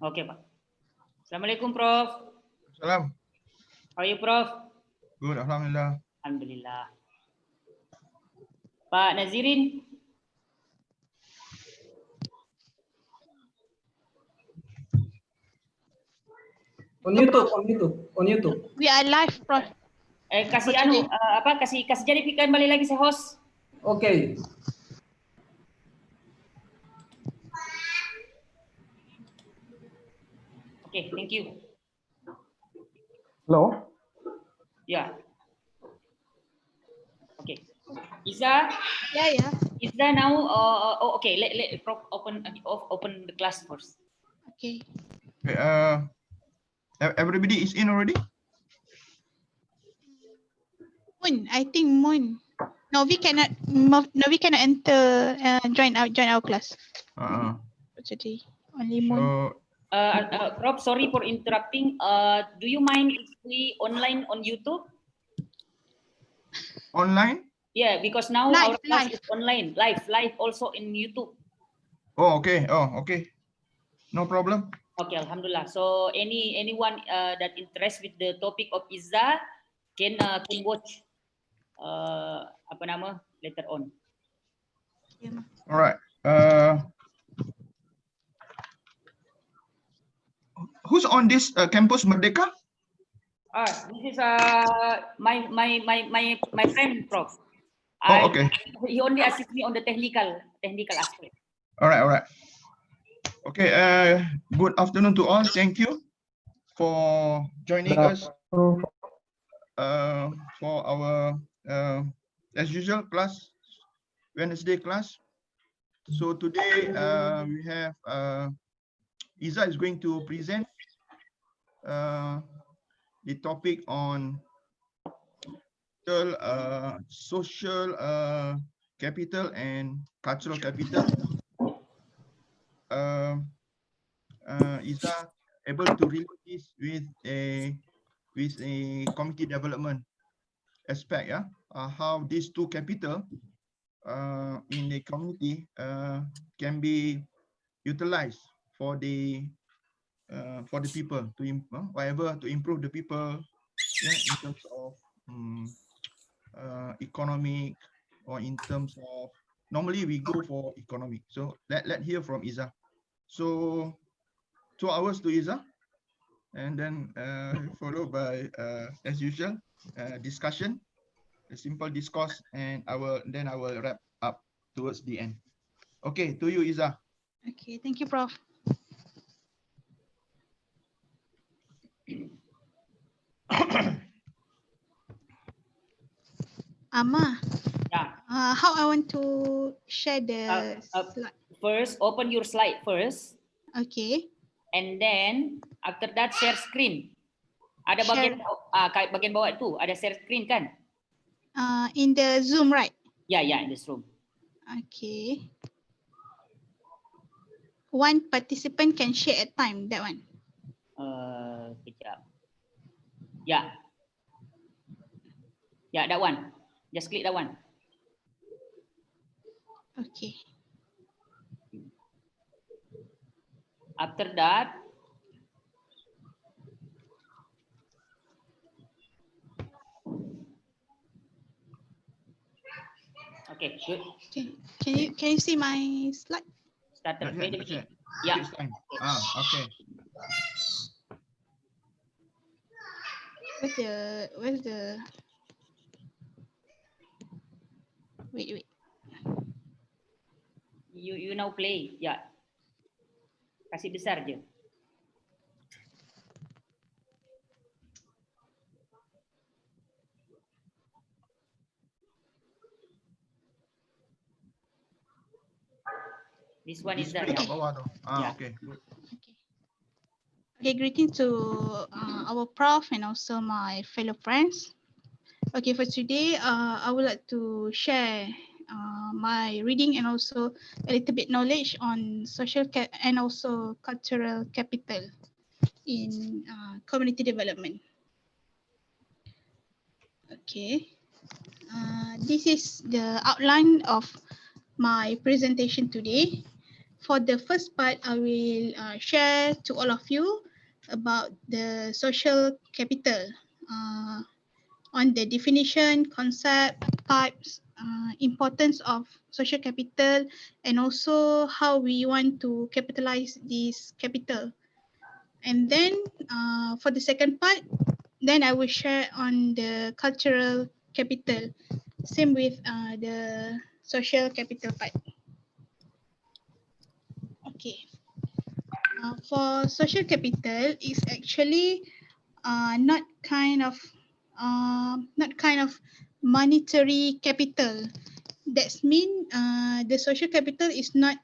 Okay, Pak. Assalamualaikum, Prof. Salam. How are you, Prof? Good, Alhamdulillah. Alhamdulillah. Pak Nazirin. On YouTube, on YouTube, on YouTube. We are live, Prof. Kasih anu kasih jadi pikan balik lagi saya host. Okay. Okay, thank you. Hello. Yeah. Okay. Iza. Yeah. Iza now. Okay. Let Prof open the class first. Okay. Everybody is in already? Moon, I think Moon. Novi cannot enter join our class. Today only Moon. So, Prof, sorry for interrupting. Do you mind if we online on YouTube? online? Yeah, because now our class is online, live also in YouTube. Oh, okay. No problem. Okay, Alhamdulillah. So anyone that interested with the topic of Izza can watch later on. All right. Who's on this campus Merdeka? This is my friend, Prof. Oh, okay. He only assists me on the technical aspect. All right. Okay. Good afternoon to all. Thank you for joining us for our as usual class, Wednesday class. So today we have Iza is going to present the topic on social capital and cultural capital. Iza able to relate this with a community development aspect, how these two capital in the community can be utilized for the people to improve the people, in terms of economic, or in terms of, normally we go for economic. So let hear from Iza. So 2 hours to Iza, and then followed by as usual discussion, a simple discourse, and I will wrap up towards the end. Okay, to you, Iza. Okay, thank you, Prof. Amma. Yeah. How I want to share the slide. First, open your slide first. Okay. And then after that share screen. Ada bagian bawah itu ada share screen kan? In the Zoom, right? Yeah, in this room. Okay. One participant can share at time. That one. Kejap. Yeah, that one. Just click that one. Okay. After that, okay, good. Okay. Can you see my slide? Started. Wait a minute. Yeah. Yeah. Okay. Where's the wait. You now play. Yeah. Kasih besar je. This one is there. Okay. Okay, greetings to our prof and also my fellow friends. Okay, for today, I would like to share my reading and also a little bit knowledge on social and also cultural capital in community development. Okay, this is the outline of my presentation today. for the first part, I will share to all of you about the social capital, on the definition, concept, types, importance of social capital, and also how we want to capitalize this capital. And then for the second part, then I will share on the cultural capital, same with the social capital part. Okay. For social capital is actually not kind of monetary capital. That's mean the social capital is not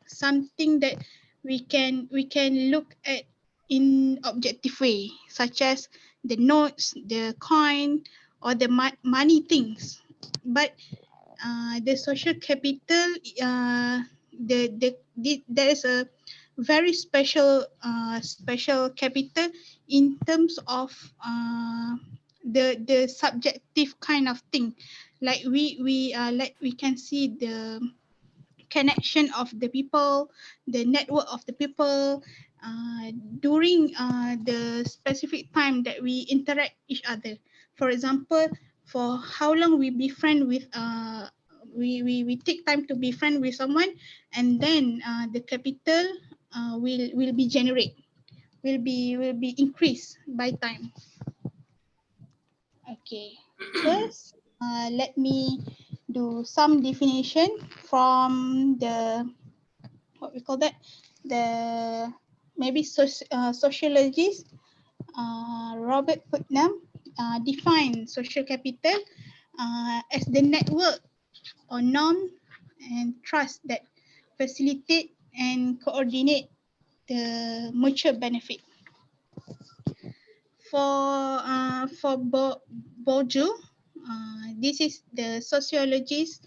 something that we can look at in objective way, such as the notes, the coin, or the money things. But the social capital, there is a very special capital in terms of the subjective kind of thing, like we can see the connection of the people, the network of the people during the specific time that we interact each other. For example, for how long we befriend with we take time to befriend with someone, and then the capital will be generate, will be increased by time. Okay, first let me do some definition from the, what we call that, the maybe sociologist Robert Putnam define social capital as the network or norm and trust that facilitate and coordinate the mutual benefit. For Bourdieu, this is the sociologist.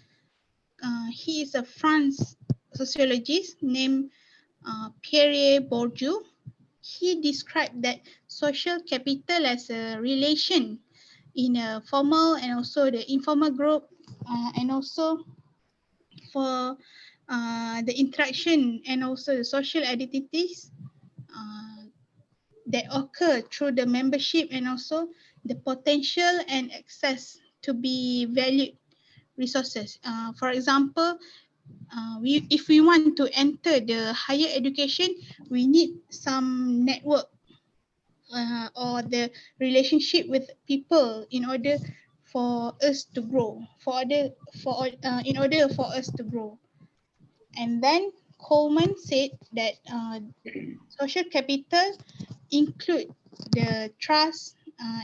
He is a French sociologist named Pierre Bourdieu. He described that social capital as a relation in a formal and also the informal group, and also for the interaction and also the social identities that occur through the membership, and also the potential and access to be valued resources. For example, if we want to enter the higher education, we need some network or the relationship with people in order for us to grow, in order for us to grow. And then Coleman said that social capital include the trust,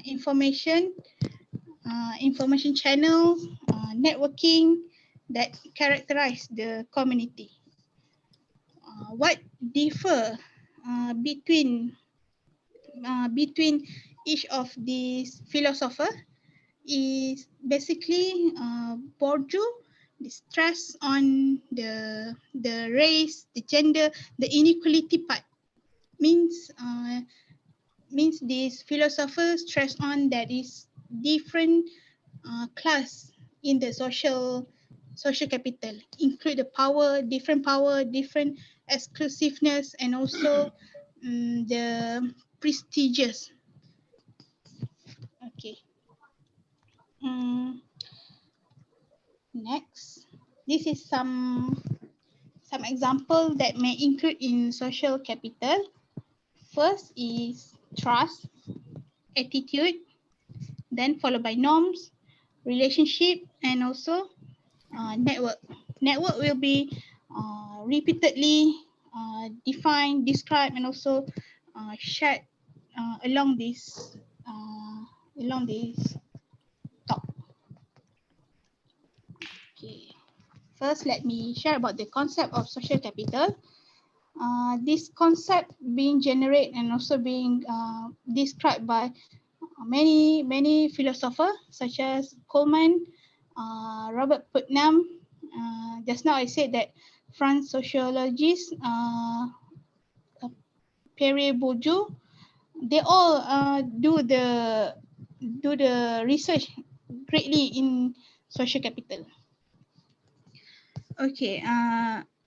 information channel, networking that characterize the community. What differ between each of these philosophers is basically Bourdieu stress on the race, the gender, the inequality part. Means these philosophers stress on that is different class in the social capital, include the power, different exclusiveness, and also the prestigious. Okay. Next, this is some example that may include in social capital. First is trust, attitude, then followed by norms, relationship, and also network. Network will be repeatedly defined, described, and also shared along this talk. Okay. First, let me share about the concept of social capital. This concept being generated and also being described by many philosophers such as Coleman, Robert Putnam. Just now I said that French sociologist Pierre Bourdieu. They all do the research greatly in social capital. Okay.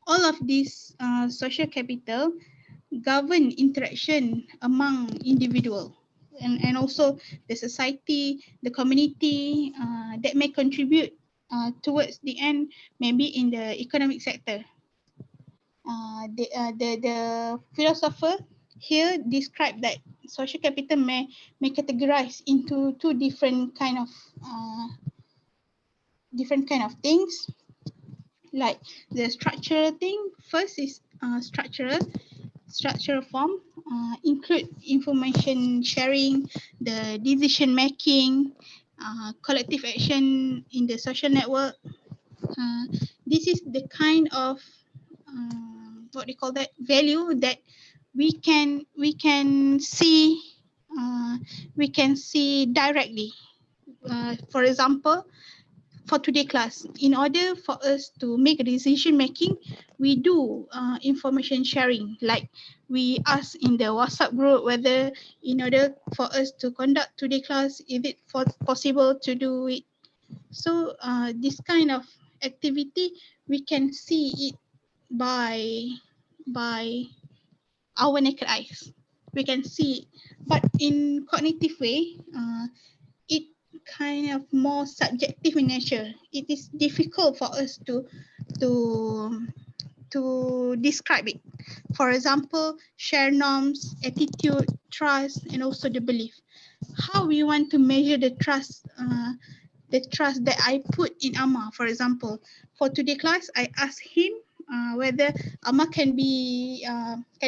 all of these social capital govern interaction among individual and also the society, the community that may contribute towards the end, maybe in the economic sector. The philosopher here described that social capital may categorize into two different kind of things, like the structural thing. First is structural form, include information sharing, the decision making, collective action in the social network. This is the kind of what do you call that, value that we can see, we can see directly. For example, for today class, in order for us to make a decision making, we do information sharing, like we ask in the WhatsApp group whether in order for us to conduct today class, is it possible to do it. So this kind of activity, we can see it by our naked eyes. We can see it. But in cognitive way, it kind of more subjective in nature. It is difficult for us to describe it. For example, share norms, attitude, trust, and also the belief. How we want to measure the trust that I put in Amma. For example, for today class, I asked him whether Amma can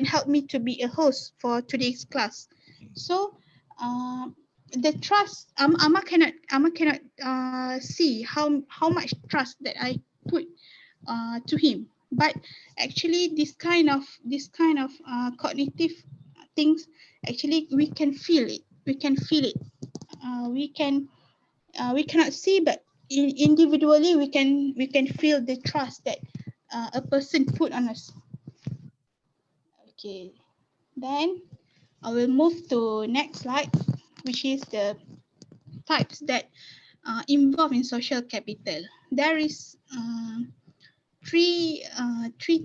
help me to be a host for today's class. So the trust, Amma cannot see how much trust that I put to him. But actually, this kind of cognitive things, actually we can feel it. We can feel it. We cannot see, but individually we can feel the trust that a person put on us. Okay, then I will move to next slide, which is the types that involved in social capital. There is three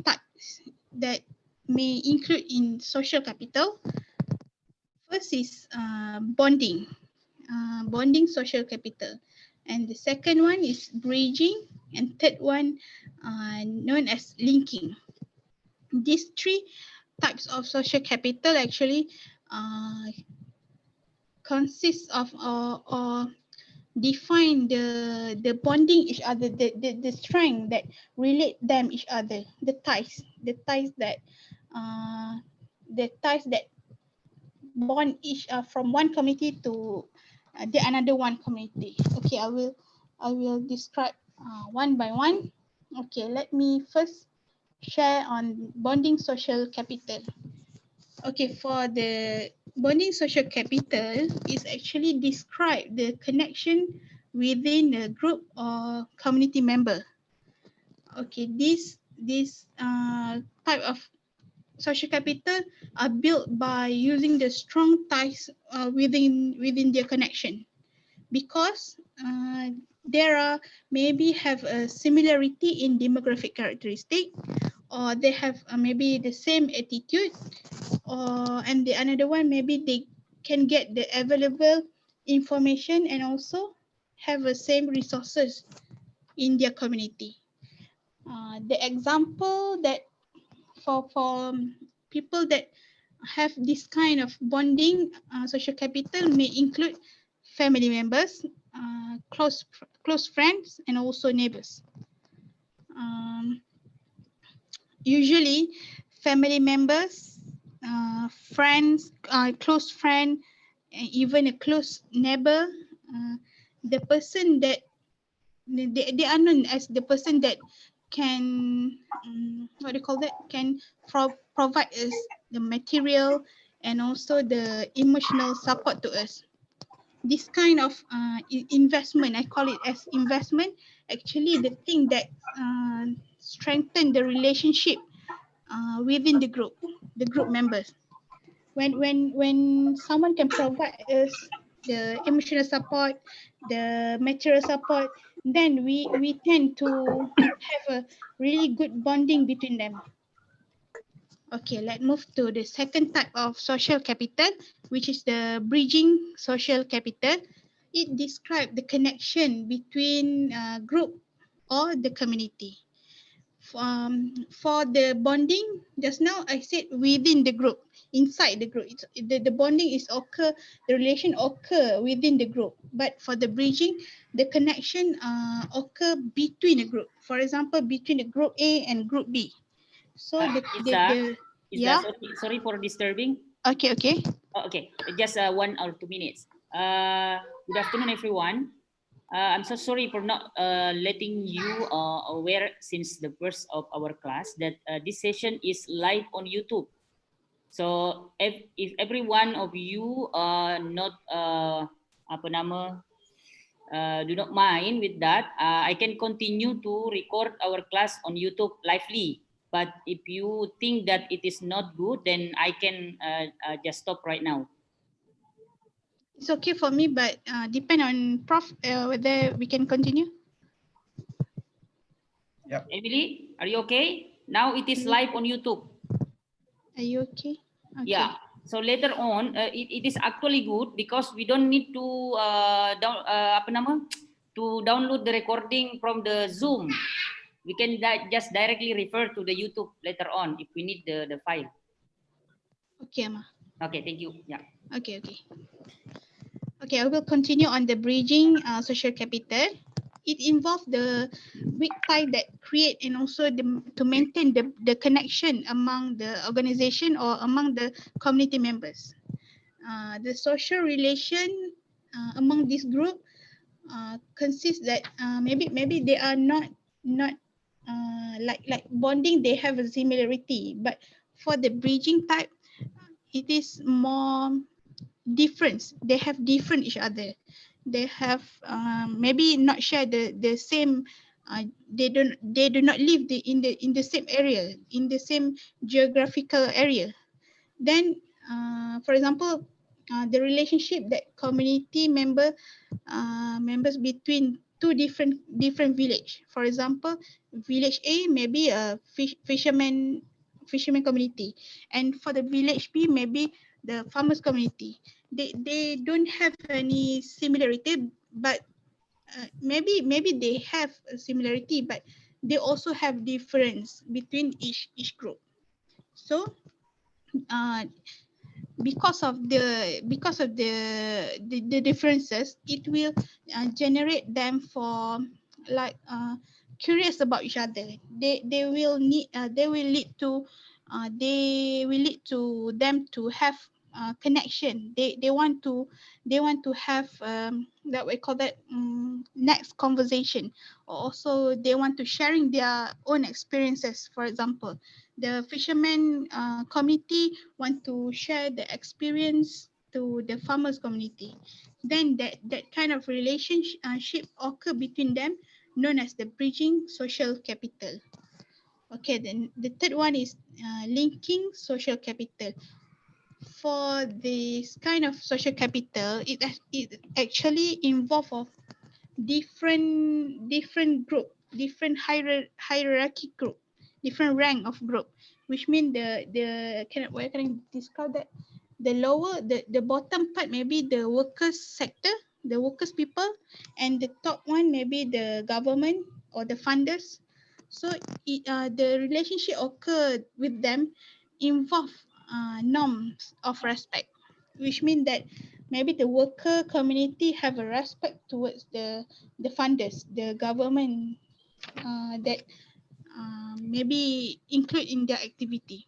types that may include in social capital. First is bonding social capital, and the second one is bridging, and third one known as linking. These three types of social capital actually consist of or define the bonding each other, the strength that relate them each other, the ties that bond each from one community to the another one community. Okay, I will describe one by one. Okay, let me first share on bonding social capital. Okay, for the bonding social capital is actually describe the connection within a group or community member. Okay, this type of social capital are built by using the strong ties within their connection, because there are maybe have a similarity in demographic characteristic, or they have maybe the same attitude, or and the another one maybe they can get the available information and also have the same resources in their community. The example that for people that have this kind of bonding social capital may include family members, close friends, and also neighbors. Usually, family members, friends, close friend, and even a close neighbor, the person that they are known as the person that can what do you call that, can provide us the material and also the emotional support to us. This kind of investment, I call it as investment, actually the thing that strengthen the relationship within the group members. When someone can provide us the emotional support, the material support, then we tend to have a really good bonding between them. Okay, let's move to the second type of social capital, which is the bridging social capital. It describes the connection between group or the community. For the bonding, just now I said within the group, inside the group, the bonding is occur, the relation occur within the group. But for the bridging, the connection occur between the group. For example, between the group A and group B. So Iza, yeah. sorry for disturbing. Okay, okay. Oh, okay, just 1 or 2 minutes. Good afternoon, everyone. I'm so sorry for not letting you aware since the first of our class that this session is live on YouTube. So if every one of you not do not mind with that, I can continue to record our class on YouTube lively. But if you think that it is not good, then I can just stop right now. It's okay for me, but depend on Prof whether we can continue. Yep. Emily, are you okay? Now it is live on YouTube. Are you okay? Okay. Yeah. So later on, it is actually good because we don't need to to download the recording from the Zoom. We can just directly refer to the YouTube later on if we need the file. Okay, Amma. Okay, thank you. Yeah. Okay, okay. Okay, I will continue on the bridging social capital. It involves the weak tie that create and also to maintain the connection among the organization or among the community members. The social relation among this group consists that maybe they are not like bonding, they have a similarity, but for the bridging type, it is more difference. They have different each other. They have maybe not share the same. They do not live in the same area, in the same geographical area. Then, for example, the relationship that community members between two different village. For example, village A maybe a fisherman community, and for the village B maybe the farmers community. They don't have any similarity, but maybe they have a similarity, but they also have difference between each group. So uh, because of the differences, it will generate them for like curious about each other. They will need they will lead to them to have connection. They want to have that we call that next conversation. Also they want to sharing their own experiences. For example, the fishermen community want to share the experience to the farmers community. Then that kind of relationship occur between them, known as the bridging social capital. Okay, then the third one is linking social capital. For this kind of social capital, it actually involve of different group, different hierarchy group, different rank of group, which mean where can I describe that? The bottom part maybe the workers sector, the workers people, and the top one maybe the government or the funders. So the relationship occurred with them involve norms of respect, which mean that maybe the worker community have a respect towards the funders, the government that maybe include in their activity.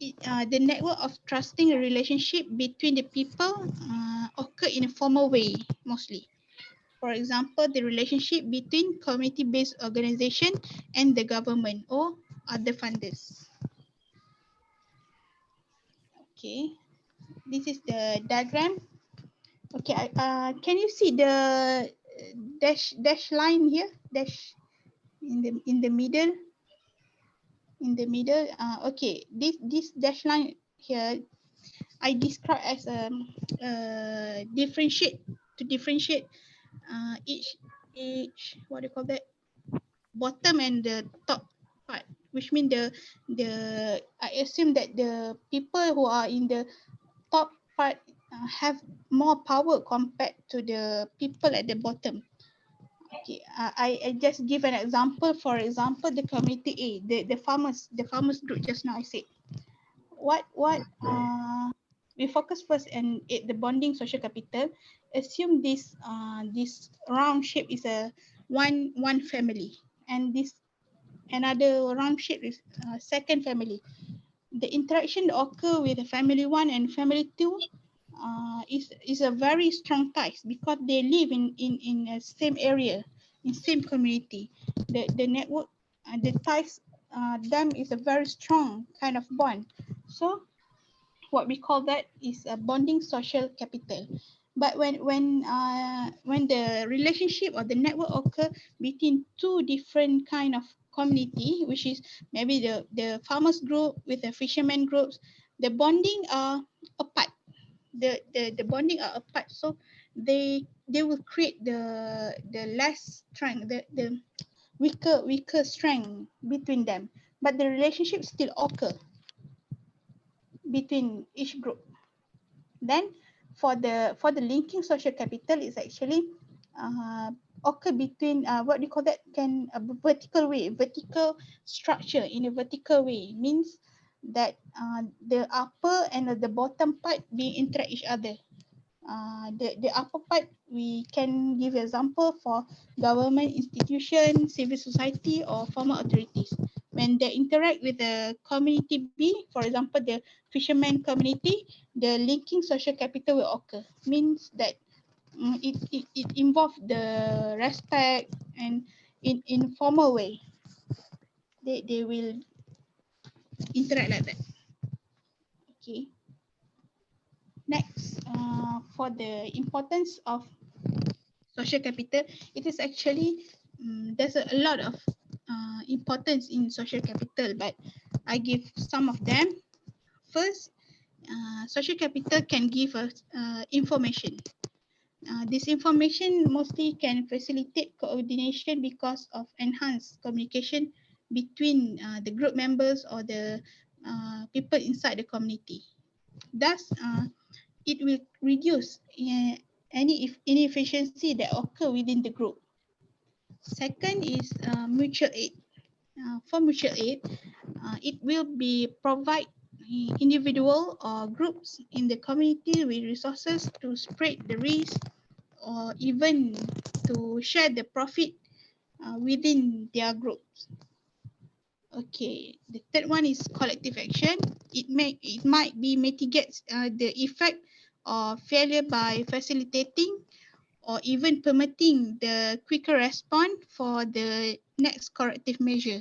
The network of trusting a relationship between the people occur in a formal way mostly. For example, the relationship between community-based organization and the government or other funders. Okay, this is the diagram. Okay, can you see the dash line here? Dash in the middle. In the middle. Okay, this dash line here, I describe as differentiate each what do you call that, bottom and the top part, which means the I assume that the people who are in the top part have more power compared to the people at the bottom. Okay, I just give an example. For example, the community A, the farmers group just now I said. What we focus first on the bonding social capital. Assume this round shape is a one family, and this another round shape is second family. The interaction occur with the family one and family two is a very strong ties because they live in a same area, in same community. The network, the ties, them is a very strong kind of bond. So what we call that is a bonding social capital. But when the relationship or the network occur between two different kind of community, which is maybe the farmers group with the fishermen groups, the bonding are apart. The bonding are apart, so they will create the less strength, the weaker strength between them, but the relationship still occur between each group. Then for the linking social capital is actually occur between what do you call that, can a vertical way, vertical structure in a vertical way means that the upper and the bottom part being interact each other. The upper part, we can give example for government institution, civil society, or formal authorities. When they interact with the community B, for example, the fisherman community, the linking social capital will occur. Means that it involves the respect, and in formal way, they will interact like that. Okay. Next, for the importance of social capital, it is actually there's a lot of importance in social capital, but I give some of them. First, social capital can give us information. This information mostly can facilitate coordination because of enhanced communication between the group members or the people inside the community. Thus, it will reduce any inefficiency that occur within the group. Second is mutual aid. For mutual aid, it will be provide individual or groups in the community with resources to spread the risk or even to share the profit within their groups. Okay, the third one is collective action. It might be mitigates the effect of failure by facilitating or even permitting the quicker response for the next corrective measure.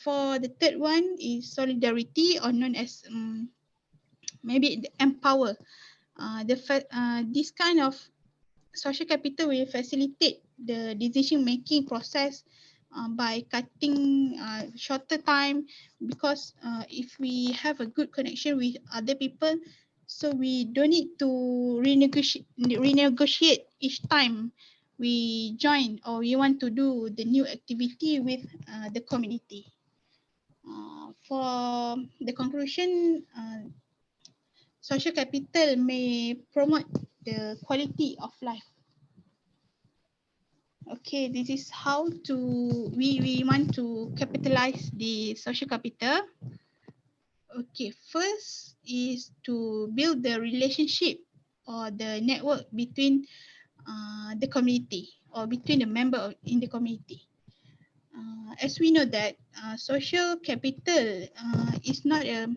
For the third one is solidarity, or known as maybe the empower. This kind of social capital will facilitate the decision making process by cutting shorter time, because if we have a good connection with other people, so we don't need to renegotiate each time we join or we want to do the new activity with the community. For the conclusion, social capital may promote the quality of life. Okay, this is how we want to capitalize the social capital. Okay, first is to build the relationship or the network between the community or between the member in the community. As we know that social capital is not a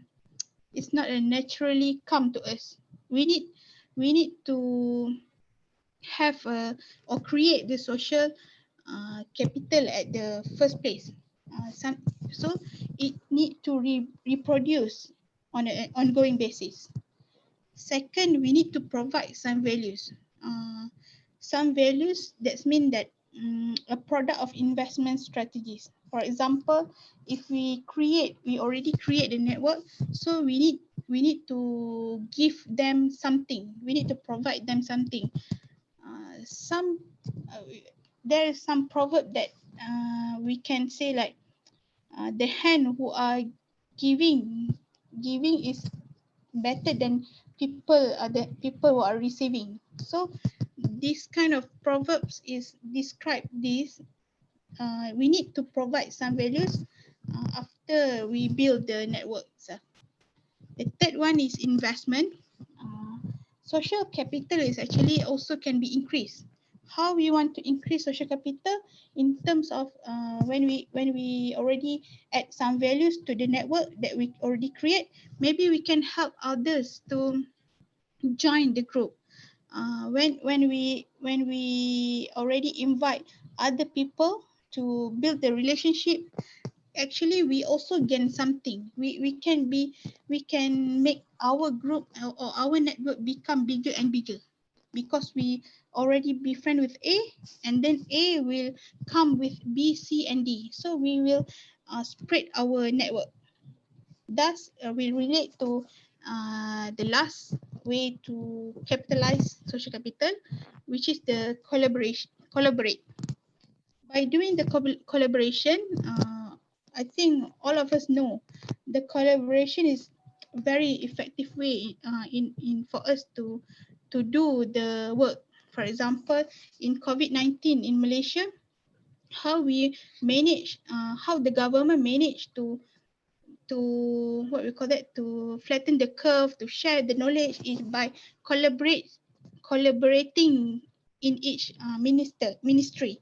naturally come to us. We need to have or create the social capital at the first place. So it need to reproduce on an ongoing basis. Second, we need to provide some values. Some values that mean that a product of investment strategies. For example, if we already create the network, so we need to give them something. We need to provide them something. some there is some proverb that we can say like the hand who are giving is better than the people who are receiving. So this kind of proverbs is describe this. We need to provide some values after we build the networks. The third one is investment. Uh, Social capital is actually also can be increased. How we want to increase social capital in terms of when we already add some values to the network that we already create, maybe we can help others to join the group. When we already invite other people to build the relationship, actually we also gain something. We can make our group or our network become bigger and bigger because we already be friend with A, and then A will come with B, C, and D. So we will spread our network. Thus, we relate to the last way to capitalize social capital, which is the collaborate. By doing the collaboration, I think all of us know the collaboration is very effective way in for us to do the work. For example, in COVID-19 in Malaysia, how we manage, how the government managed to what we call that, to flatten the curve, to share the knowledge is by collaborating in each ministry.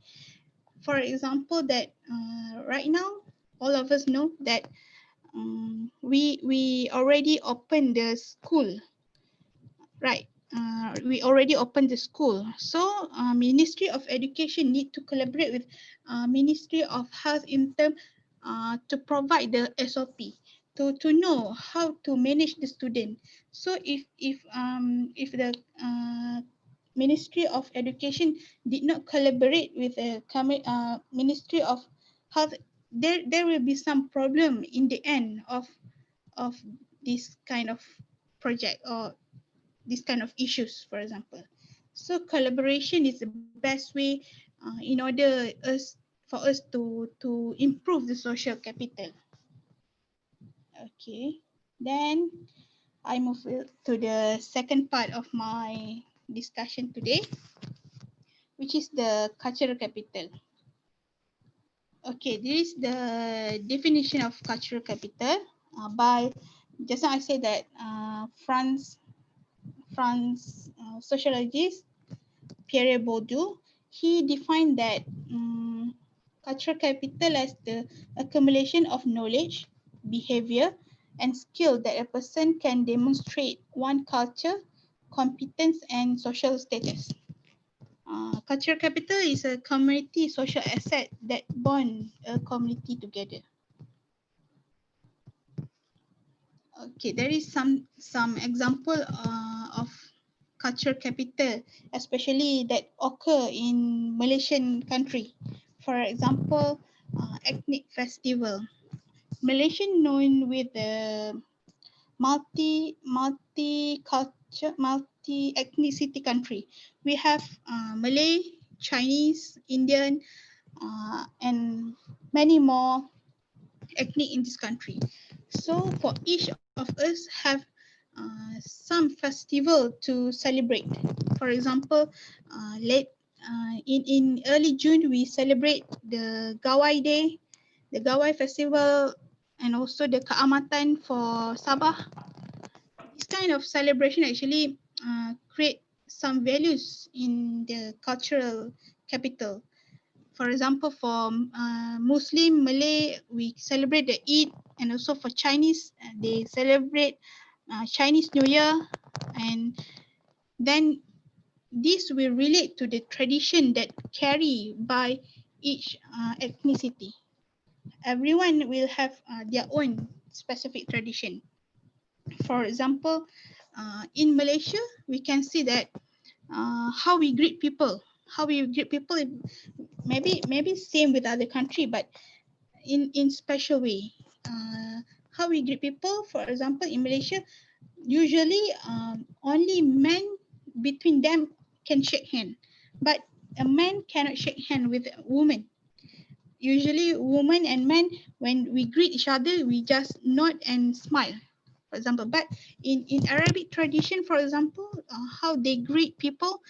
For example, that right now all of us know that we already opened the school, right? We already opened the school, so Ministry of Education need to collaborate with Ministry of Health in term to provide the SOP to know how to manage the student. So if the Ministry of Education did not collaborate with the Ministry of Health, there will be some problem in the end of this kind of project or this kind of issues, for example. So collaboration is the best way in order for us to improve the social capital. Okay, then I move to the second part of my discussion today, which is the cultural capital. Okay, this is the definition of cultural capital by, just now I said that France sociologist Pierre Bourdieu, he defined that cultural capital as the accumulation of knowledge, behavior, and skill that a person can demonstrate one culture, competence, and social status. Cultural capital is a community social asset that bond a community together. Okay, there is some example of cultural capital, especially that occur in Malaysian country. For example, ethnic festival. Malaysia known with the multi-culture, multi-ethnicity country. We have Malay, Chinese, Indian, and many more ethnic in this country. So for each of us have some festival to celebrate. For example, in early June we celebrate the Gawai Day, the Gawai Festival, and also the Keamatan for Sabah. This kind of celebration actually create some values in the cultural capital. For example, for Muslim, Malay, we celebrate the Eid, and also for Chinese, they celebrate Chinese New Year, and then this will relate to the tradition that carry by each ethnicity. Everyone will have their own specific tradition. For example, in Malaysia, we can see that how we greet people. How we greet people, maybe same with other country, but in special way. How we greet people, for example, in Malaysia, usually only men between them can shake hand. but a man cannot shake hand with a woman. Usually women and men, when we greet each other, we just nod and smile, for example. But in Arabic tradition, for example, how they greet people,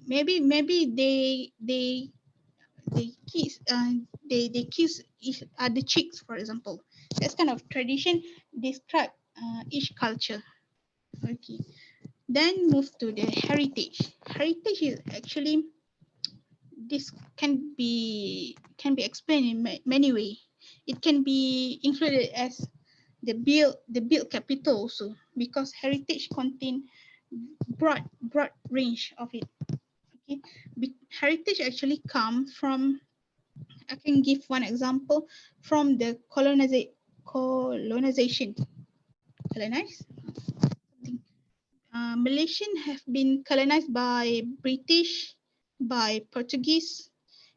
maybe they kiss they kiss each other cheeks, for example. That's kind of tradition describe each culture. Okay, then move to the heritage. Heritage is actually, this can be explained in many ways. It can be included as the build capital also, because heritage contain broad range of it. Okay, heritage actually come from, I can give one example from the colonization. Colonized? Malaysian have been colonized by British, by Portuguese,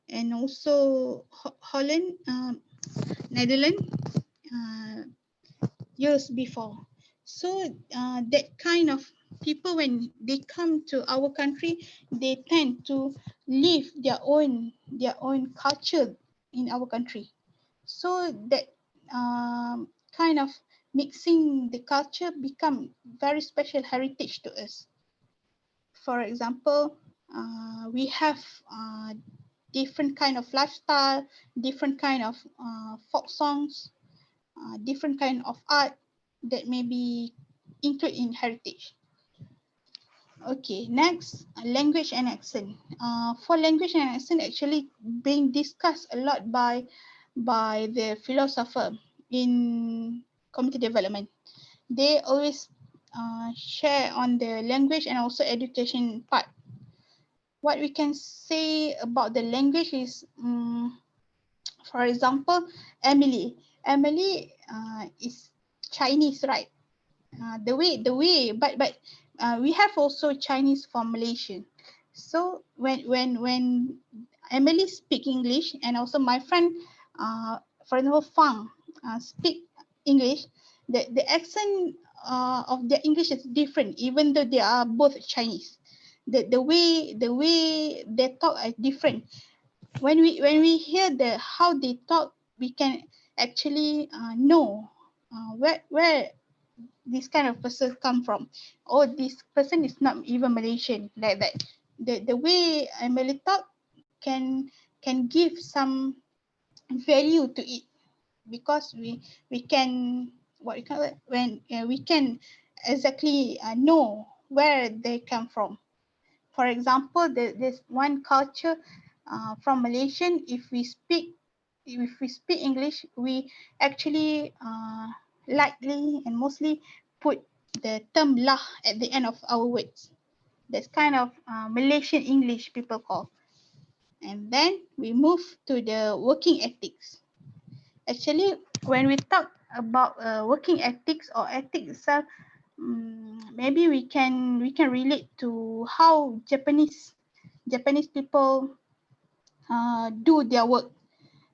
and also Holland, Netherlands, uh, years before. So that kind of people, when they come to our country, they tend to live their own culture in our country. So that kind of mixing the culture become very special heritage to us. For example, we have different kind of lifestyle, different kind of folk songs, different kind of art that may be included in heritage. Okay, next, language and accent. For language and accent, actually being discussed a lot by the philosopher in community development. They always share on the language and also education part. What we can say about the language is, for example, Emily. Emily is Chinese, right? But we have also Chinese for Malaysian. So when Emily speak English, and also my friend, for example, Fang, speak English, the accent of their English is different, even though they are both Chinese. The way they talk are different. When we hear how they talk, we can actually know where this kind of person come from. Oh, this person is not even Malaysian, like that. The way Emily talk can give some value to it, because we can, what you call it, when we can exactly know where they come from. For example, there's one culture from Malaysian. If we speak English, we actually likely and mostly put the term lah at the end of our words. That's kind of Malaysian English people call. And then we move to the working ethics. Actually, when we talk about working ethics or ethics itself, maybe we can relate to how Japanese people do their work,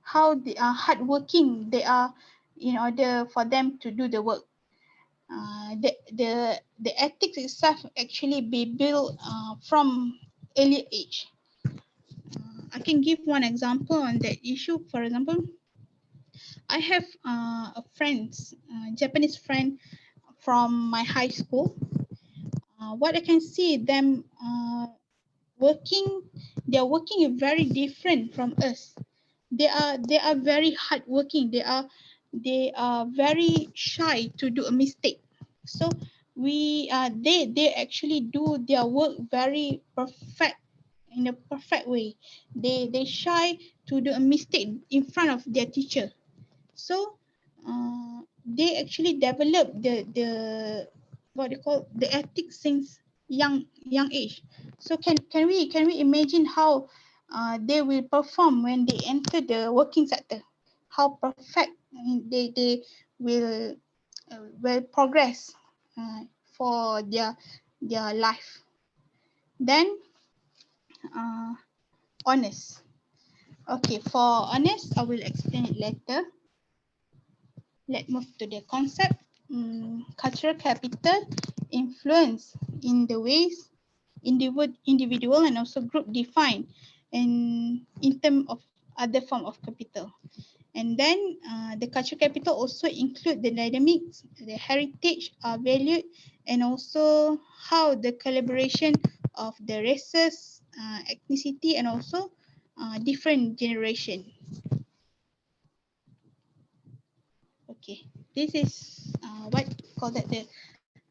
how they are hardworking they are in order for them to do the work. The ethics itself actually be built from early age. I can give one example on that issue. For example, I have a Japanese friend from my high school. What I can see them working, their working is very different from us. They are very hardworking. They are very shy to do a mistake. So they actually do their work very perfect, in a perfect way. They shy to do a mistake in front of their teacher. So they actually develop the what they call the ethics since young age. So can we imagine how they will perform when they enter the working sector? How perfect they will progress for their life. Then uh, honest. Okay, for honest, I will explain it later. Let's move to the concept. Cultural capital influence in the ways individual and also group defined in terms of other form of capital. And then the cultural capital also include the dynamics, the heritage are valued, and also how the collaboration of the races, ethnicity, and also different generation. Okay, this is what call that the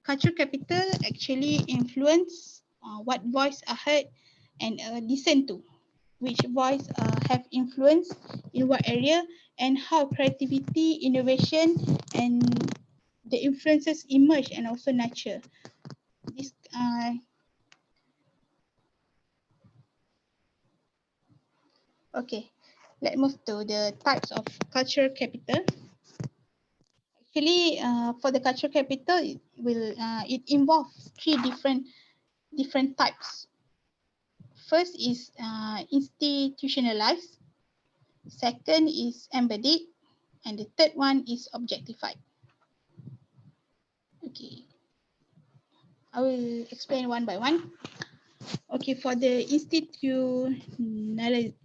cultural capital actually influence what voice are heard and listened to, which voice have influence in what area, and how creativity, innovation, and the influences emerge and also nurture. This okay, let's move to the types of cultural capital. Actually, for the cultural capital, it involves three different types. First is institutionalized. Second is embodied, and the third one is objectified. Okay, I will explain one by one. Okay, for the institutionalized,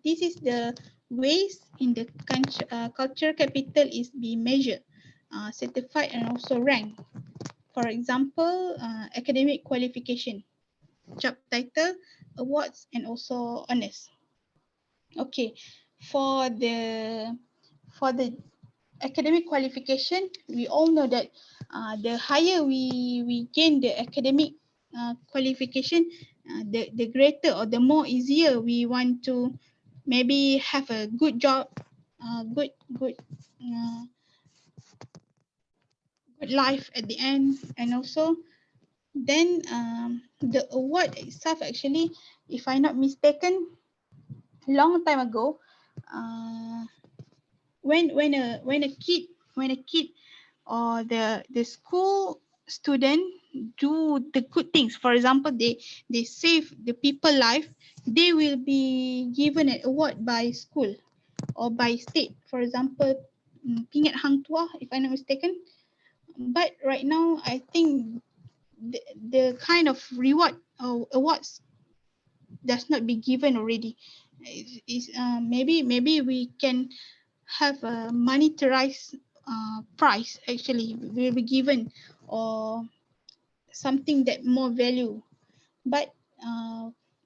this is the ways in the culture capital is being measured, certified, and also ranked. For example, academic qualification, job title, awards, and also honors. Okay, for the academic qualification, we all know that the higher we gain the academic qualification, the greater or the more easier we want to maybe have a good job, good uh, good life at the end, and also then the award itself actually, if I'm not mistaken, long time ago, uh, when a kid or the school student do the good things, for example they save the people life, they will be given an award by school or by state, for example pingat hang tuah, if I'm not mistaken. But right now I think the kind of reward or awards does not be given already. Maybe we can have a monetarized price actually will be given, or something that more value. But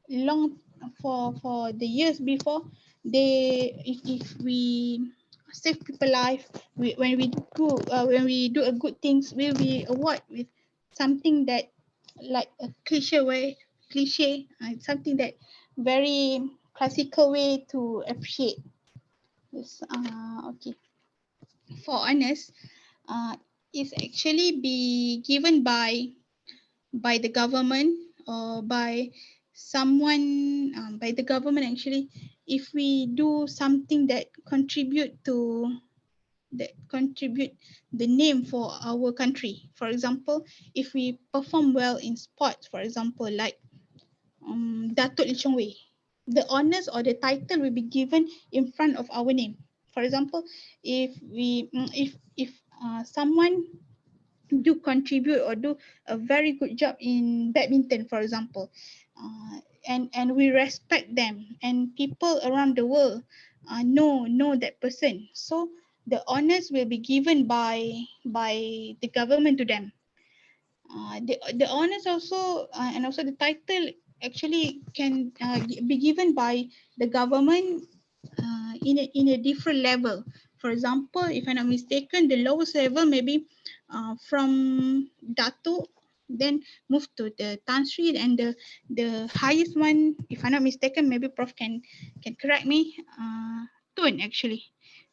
long for the years before, if we save people life, when we do a good things, we'll be award with something that like a cliche, something that very classical way to appreciate this. Okay, for honest, is actually be given by the government or by someone, by the government actually, if we do something that contribute the name for our country. For example, if we perform well in sports, for example, like Datuk Lee Chong Wei, the honors or the title will be given in front of our name. For example, if someone do contribute or do a very good job in badminton, for example, and we respect them, and people around the world know that person, so the honors will be given by the government to them. The honors also and also the title actually can be given by the government in a different level. For example, if I'm not mistaken, the lowest level maybe from Dato, then move to the Tan Sri, and the highest one, if I'm not mistaken, maybe Prof can correct me, Tun actually.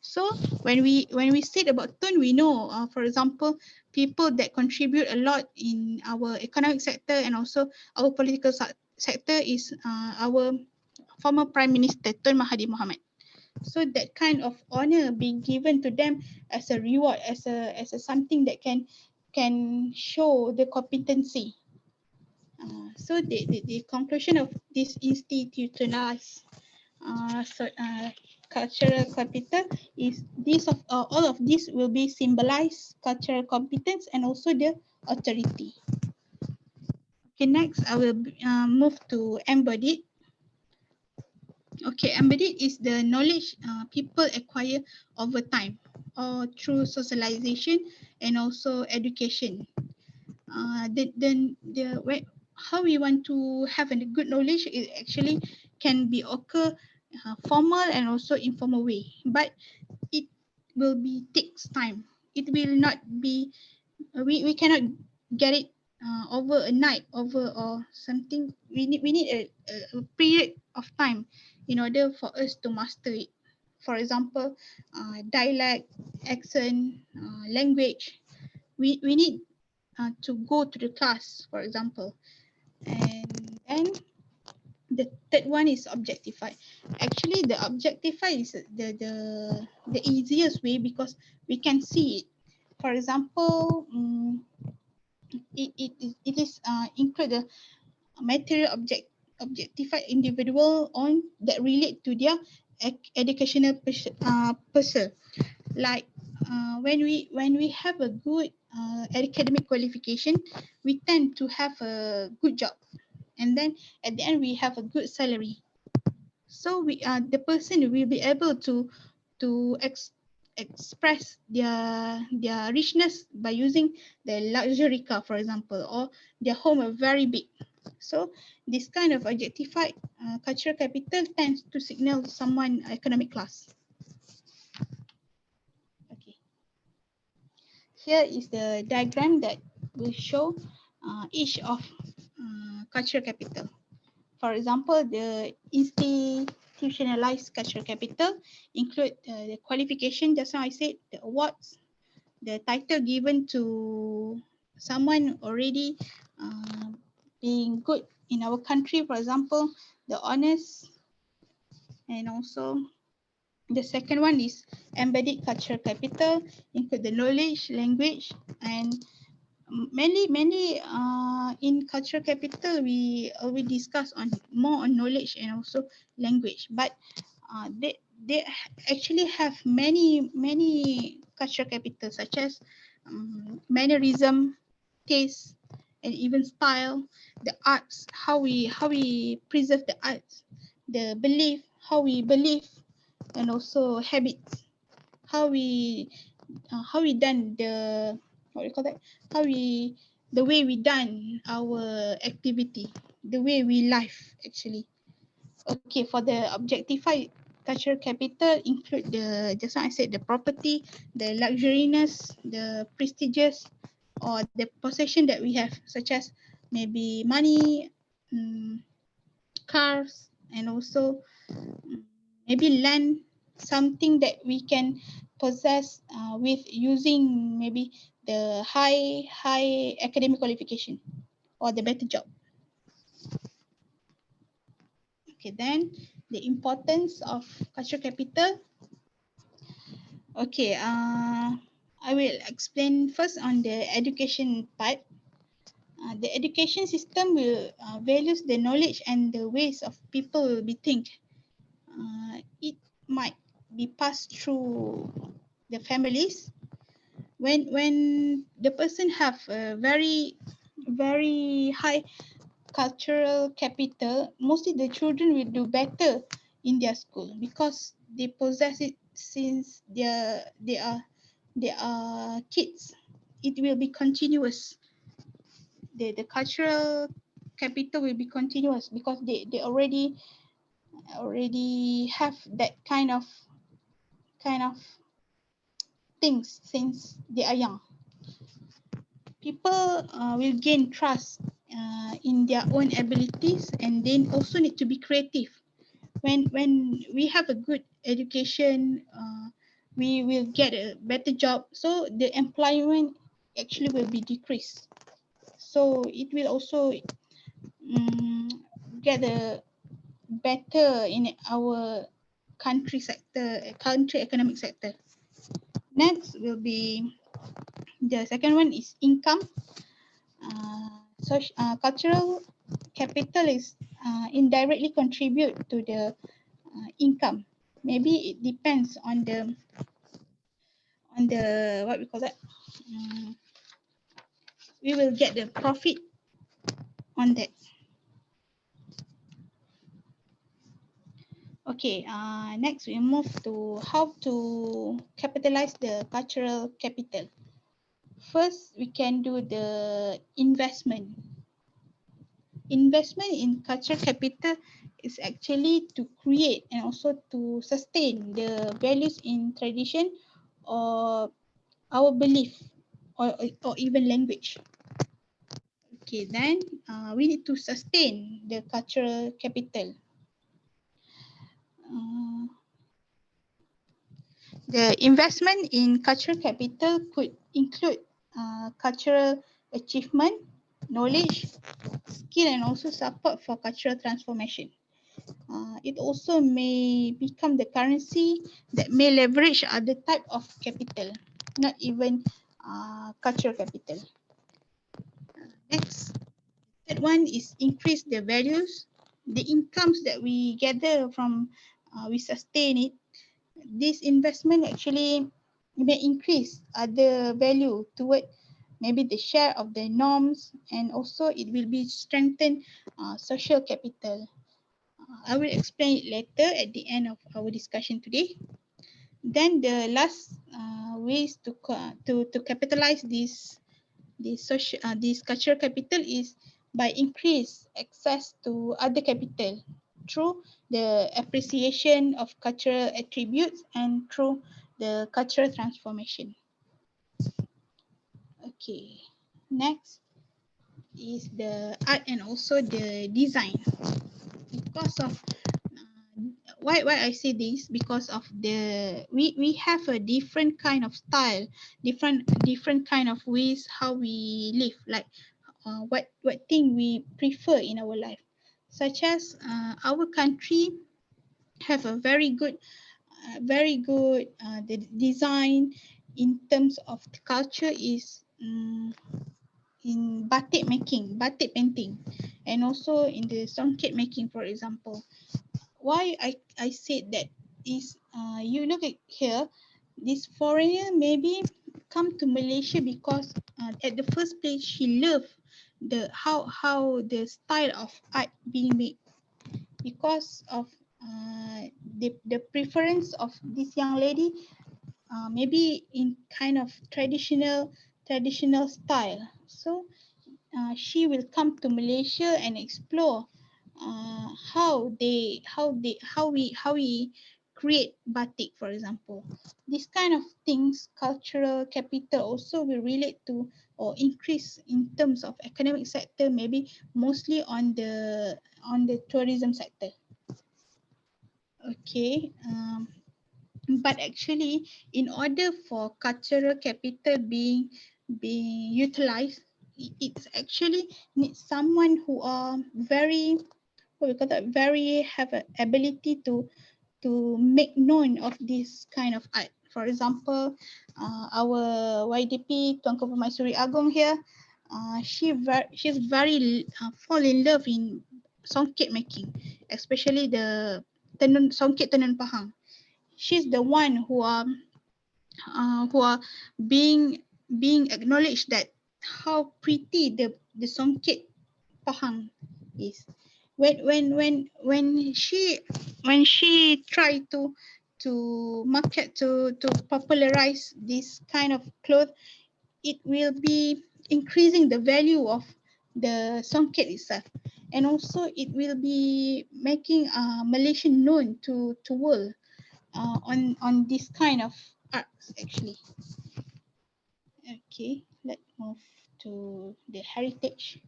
So when we said about Tun, we know, for example, people that contribute a lot in our economic sector and also our political sector is our former Prime Minister Tun Mahathir Mohamad. So that kind of honor being given to them as a reward, as a something that can show the competency. So the conclusion of this institutionalized cultural capital is this of all of this will be symbolize cultural competence and also the authority. Okay, next I will move to embodied. Okay, embedded is the knowledge people acquire over time or through socialization and also education. How we want to have a good knowledge is actually can be occur formal and also informal way, but it will be takes time. It will not be we cannot get it over a night over or something. We need a period of time in order for us to master it. For example, dialect, accent, language, we need to go to the class, for example. And then the third one is objectify. Actually, the objectify is the easiest way because we can see it. For example, it is include the material objectify individual on that relate to their educational pursuit. Like when we have a good academic qualification, we tend to have a good job, and then at the end we have a good salary. So the person will be able to express their richness by using the luxury car, for example, or their home are very big. So this kind of objectified cultural capital tends to signal someone economic class. Okay, here is the diagram that will show each of cultural capital. For example, the institutionalized cultural capital include the qualification. Just now I said the awards, the title given to someone already being good in our country. For example, the honors, and also the second one is embedded cultural capital, include the knowledge, language, and mainly in cultural capital we always discuss on more on knowledge and also language, but they actually have many cultural capital such as mannerism, taste, and even style, the arts, how we preserve the arts, the belief, how we believe, and also habits, how we done the what you call that, how we the way we done our activity, the way we live actually. Okay, for the objectified cultural capital include the just now I said the property, the luxuriness, the prestigious, or the possession that we have, such as maybe money, cars, and also maybe land, something that we can possess with using maybe the high academic qualification or the better job. Okay, then the importance of cultural capital. Okay, I will explain first on the education part. The education system will values the knowledge and the ways of people will be think. It might be passed through the families. When the person have a very high cultural capital, mostly the children will do better in their school because they possess it since they are kids. It will be continuous. The cultural capital will be continuous because they already have that kind of things since they are young. People will gain trust in their own abilities, and then also need to be creative. When we have a good education, we will get a better job, so the employment actually will be decreased. So it will also get a better in our country economic sector. Next will be the second one is income. Cultural capital is indirectly contribute to the income. Maybe it depends on the what we call that. We will get the profit on that. Okay, next we move to how to capitalize the cultural capital. First, we can do the investment. Investment in cultural capital is actually to create and also to sustain the values in tradition or our belief or even language. Okay, then we need to sustain the cultural capital. The investment in cultural capital could include cultural achievement, knowledge, skill, and also support for cultural transformation. It also may become the currency that may leverage other type of capital, not even cultural capital. Next, third one is increase the values, the incomes that we gather from, we sustain it. This investment actually may increase other value toward maybe the share of the norms, and also it will be strengthen social capital. I will explain it later at the end of our discussion today. Then the last ways to capitalize this cultural capital is by increase access to other capital through the appreciation of cultural attributes and through the cultural transformation. Okay, next is the art and also the design. Because of why I say this, because of the we have a different kind of style, different kind of ways how we live, like what thing we prefer in our life, such as our country have a very good the design in terms of the culture is in batik painting, and also in the songket making, for example. Why I said that is you look at here, this foreigner maybe come to Malaysia because at the first place she loved the how the style of art being made, because of the preference of this young lady, maybe in kind of traditional style. So she will come to Malaysia and explore how we create batik, for example. This kind of things, cultural capital also will relate to or increase in terms of academic sector, maybe mostly on the tourism sector. Okay. But actually, in order for cultural capital being utilized, it's actually needs someone who are very, what we call that, very have an ability to make known of this kind of art. For example, our YDP Tuanku Permaisuri Agong here, she's very fall in love in songket making, especially the songket tenun Pahang. She's the one who are being acknowledged that how pretty the songket Pahang is. When she tried to market to popularize this kind of cloth, it will be increasing the value of the songket itself, and also it will be making Malaysian known to world on this kind of arts actually. Okay, let's move to the heritage.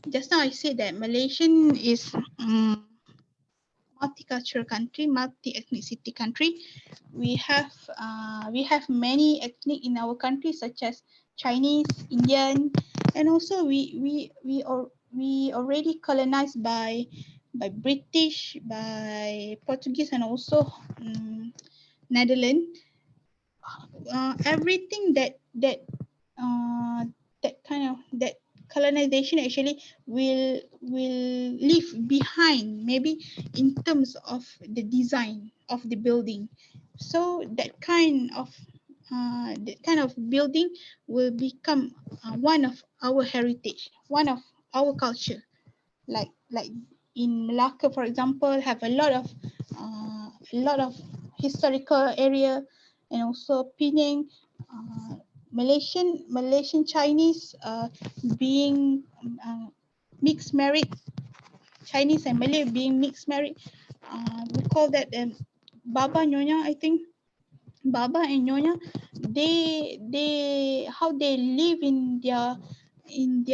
Just now I said that Malaysian is multicultural country, multi-ethnicity country. We have many ethnic in our country, such as Chinese, Indian, and also we already colonized by British, by Portuguese, and also Netherlands. Everything that colonization actually will leave behind, maybe in terms of the design of the building. So that kind of building will become one of our heritage, one of our culture. Like in Malacca, for example, have a lot of historical area, and also Penang, Malaysian Chinese being mixed married, Chinese and Malay being mixed married. We call that Baba Nyonya, I think. Baba and Nyonya, they how they live in their in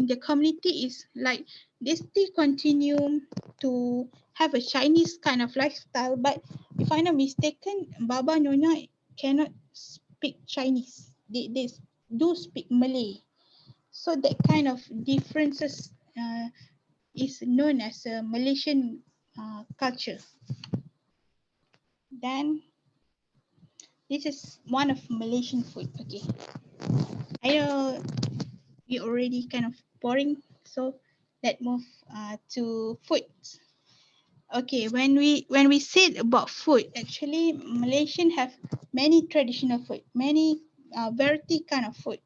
the community is like they still continue to have a Chinese kind of lifestyle, but if I'm not mistaken, Baba Nyonya cannot speak Chinese. They do speak Malay. So that kind of differences is known as a Malaysian culture. Then this is one of Malaysian food. Okay, I know we already kind of boring, so let's move to food. Okay, when we said about food, actually Malaysian have many traditional food, many variety kind of food.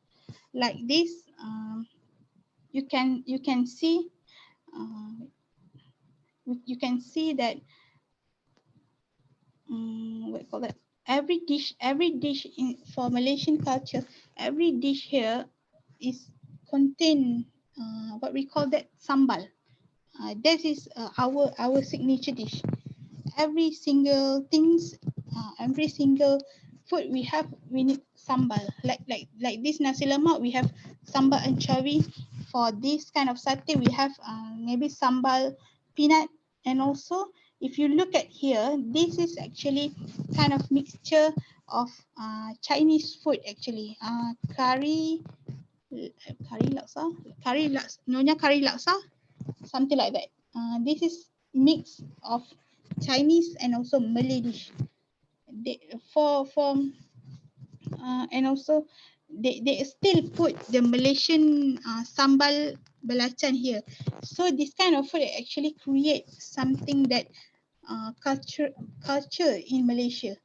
Like this, you can see uh, you can see that what call that, every dish in for Malaysian culture, every dish here is contain what we call that sambal. That is our signature dish. Every single things, every single food we have, we need sambal. Like this nasi lemak, we have sambal anchovy. For this kind of satay, we have maybe sambal peanut. And also, if you look at here, this is actually kind of mixture of Chinese food actually. Nyonya curry laksa, something like that. This is mix of Chinese and also Malay dish. They, for and also they still put the Malaysian sambal belacan here. So this kind of food actually create something that culture in Malaysia.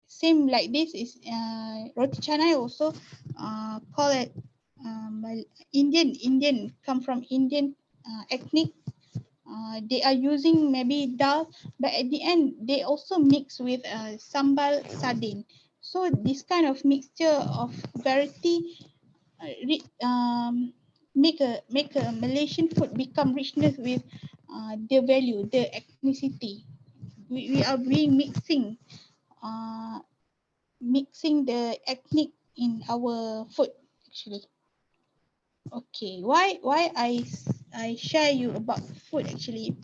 Same like this is roti canai also call it Indian, come from Indian ethnic. They are using maybe dal, but at the end they also mix with sambal sardine. So this kind of mixture of variety make a Malaysian food become richness with the value, the ethnicity. We are being uh, mixing the ethnic in our food actually. Okay, why I share you about food actually,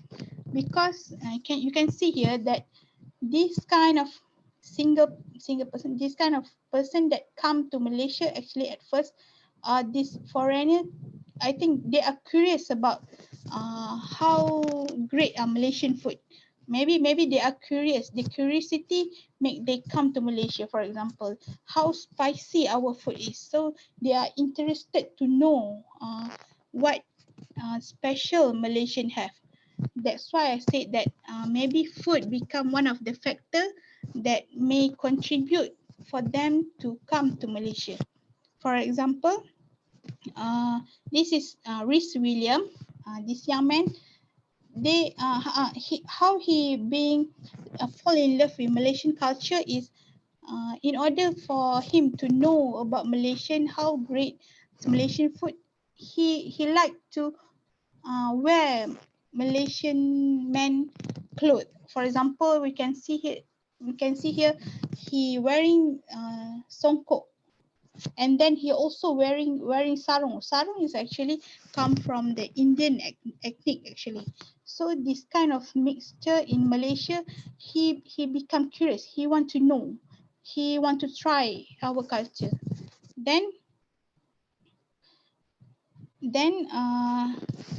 because you can see here that this kind of single person, this kind of person that come to Malaysia actually at first, this foreigner, I think they are curious about how great are Malaysian food. Maybe they are curious. The curiosity make they come to Malaysia. For example, how spicy our food is. So they are interested to know what special Malaysian have. That's why I said that maybe food become one of the factor that may contribute for them to come to Malaysia. For example, this is Rhys William, this young man. How he being fall in love with Malaysian culture is in order for him to know about Malaysian, how great Malaysian food. He liked to wear Malaysian men clothes. For example, we can see here he wearing songkok, and then he also wearing sarung. Sarung is actually come from the Indian ethnic actually. So this kind of mixture in Malaysia, he become curious. He want to know. He want to try our culture. Then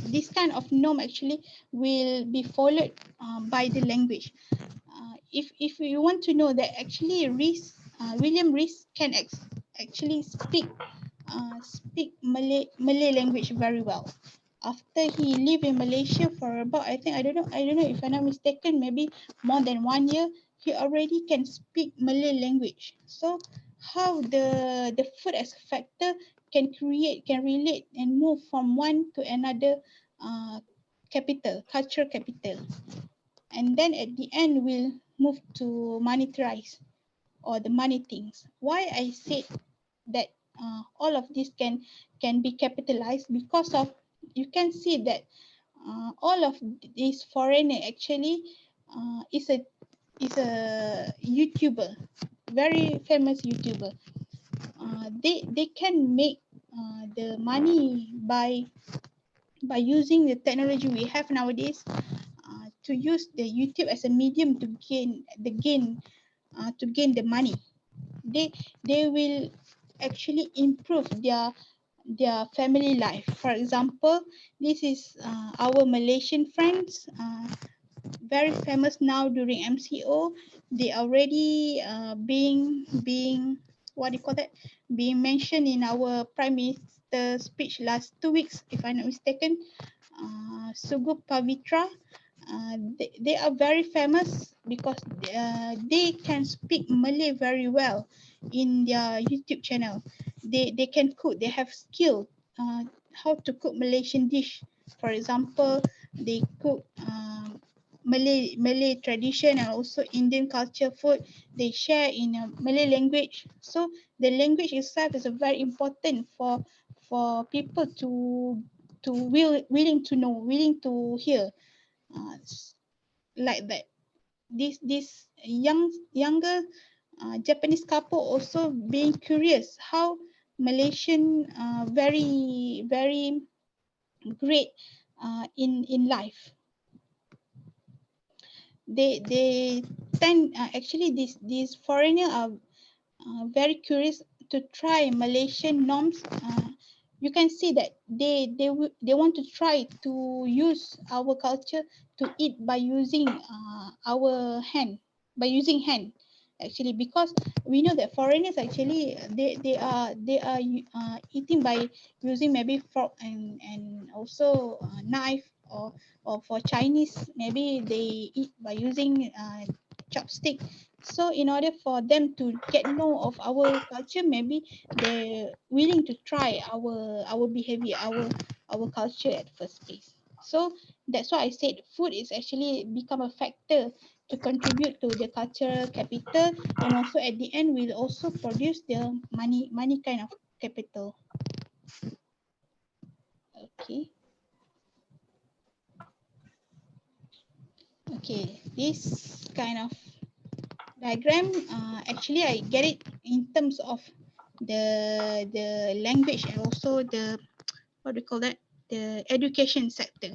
this kind of norm actually will be followed by the language. If you want to know that actually William Rhys can actually speak Malay language very well. After he lived in Malaysia for about, I think, I don't know if I'm not mistaken, maybe more than 1 year, he already can speak Malay language. So how the food as a factor can create, can relate and move from one to another capital, cultural capital. And then at the end will move to monetize or the money things. Why I said that all of this can be capitalized, because of you can see that all of these foreigner actually is a YouTuber, very famous YouTuber. They can make the money by using the technology we have nowadays, to use the YouTube as a medium to gain the money. They will actually improve their family life. For example, this is our Malaysian friends, very famous now during MCO. They already being what do you call that? Being mentioned in our Prime Minister speech last 2 weeks, if I'm not mistaken. Sugu Pavitra, they are very famous because they can speak Malay very well in their YouTube channel. They can cook. They have skill how to cook Malaysian dish. For example, they cook Malay tradition and also Indian culture food. They share in a Malay language. So the language itself is a very important for people to willing to know, willing to hear, like that. This younger Japanese couple also being curious how Malaysian very great in life. They tend actually these foreigner are very curious to try Malaysian norms. You can see that they want to try to use our culture to eat by using our hand, by using hand, actually, because we know that foreigners actually they are eating by using maybe fork and also knife, or for Chinese maybe they eat by using chopstick. So in order for them to get know of our culture, maybe they're willing to try our behavior, our culture at first place. So that's why I said food is actually become a factor to contribute to the cultural capital, and also at the end will also produce the money kind of capital. Okay. Okay, this kind of diagram, actually I get it in terms of the language and also the, what do you call that, the education sector.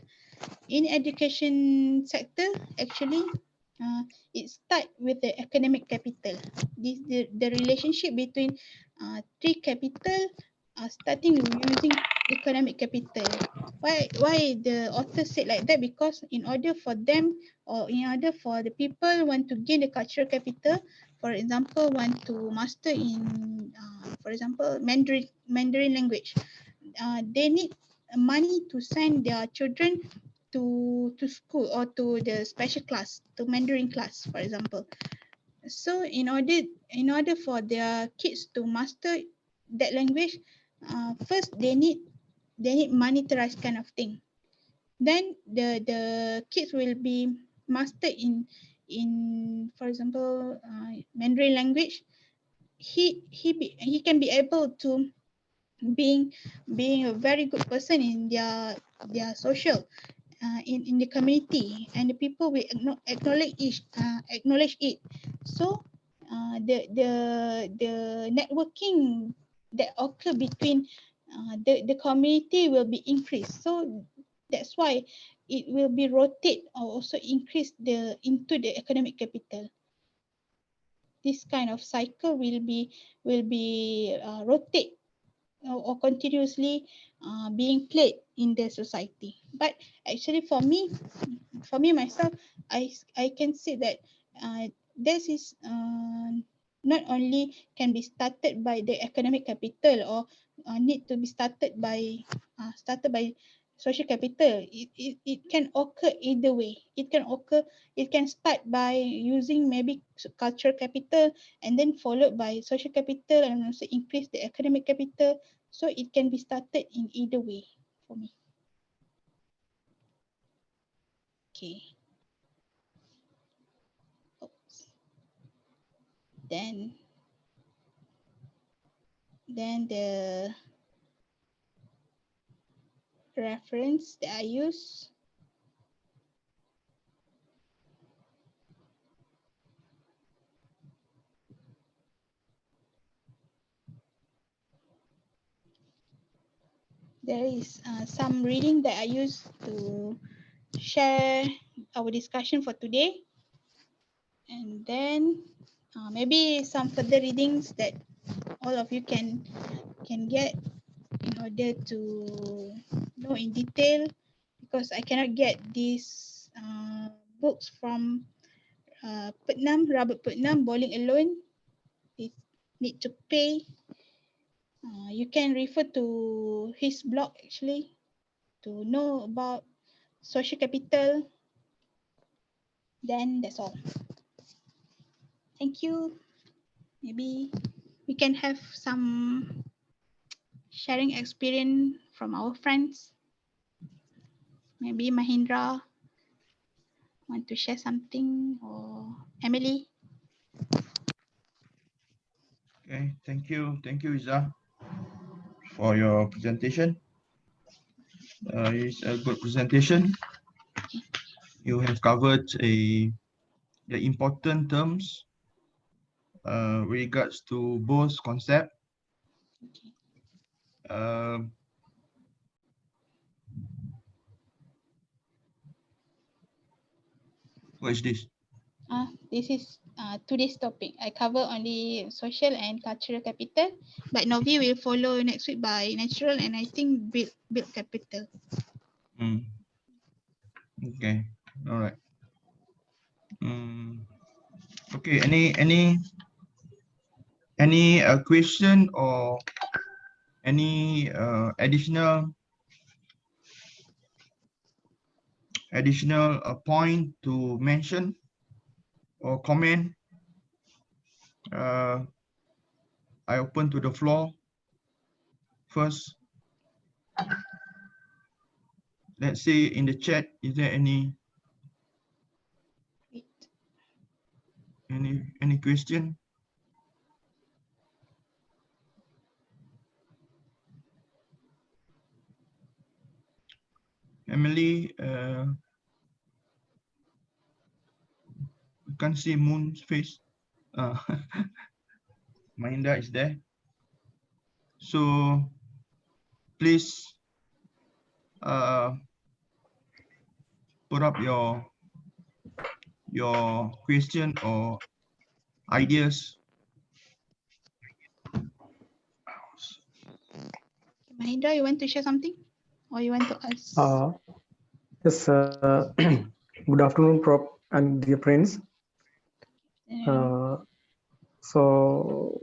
In education sector, actually it start with the academic capital. This the relationship between three capital, starting with using economic capital. Why the author said like that? Because in order for them, or in order for the people want to gain the cultural capital, for example want to master in for example Mandarin language, they need money to send their children to school or to the special class, to Mandarin class, for example. So in order for their kids to master that language, first they need monetized kind of thing. Then the kids will be mastered in for example Mandarin language. He can be able to being being a very good person in their social, in the community, and the people will acknowledge it. So the networking that occur between the community will be increased. So that's why it will be rotate or also increase the into the economic capital. This kind of cycle will be rotate or continuously being played in the society. But actually for me myself, I can say that this is not only can be started by the economic capital, or need to be started by social capital. It can occur either way. It can start by using maybe cultural capital and then followed by social capital and also increase the academic capital. So it can be started in either way for me. Okay. Oops. Then the reference that I use, there is some reading that I use to share our discussion for today, and then maybe some further readings that all of you can get in order to know in detail, because I cannot get these books from Robert Putnam, Bowling Alone. It need to pay. You can refer to his blog actually to know about social capital. Then that's all. Thank you. Maybe we can have some sharing experience from our friends. Maybe Mahindra want to share something, or Emily. Okay, thank you, Iza, for your presentation. It's a good presentation. You have covered the important terms regards to both concept. What is this? This is today's topic. I cover only social and cultural capital, but Novi will follow next week by natural and I think build capital. Okay, all right. Okay, any question or any additional point to mention or comment? I open to the floor first. Let's say in the chat, is there any question? Emily, you can't see Moon's face. Mahinda is there. So please put up your question or ideas. Mahindra, you want to share something, or you want to ask? Yes. Good afternoon, Prof. and dear friends. So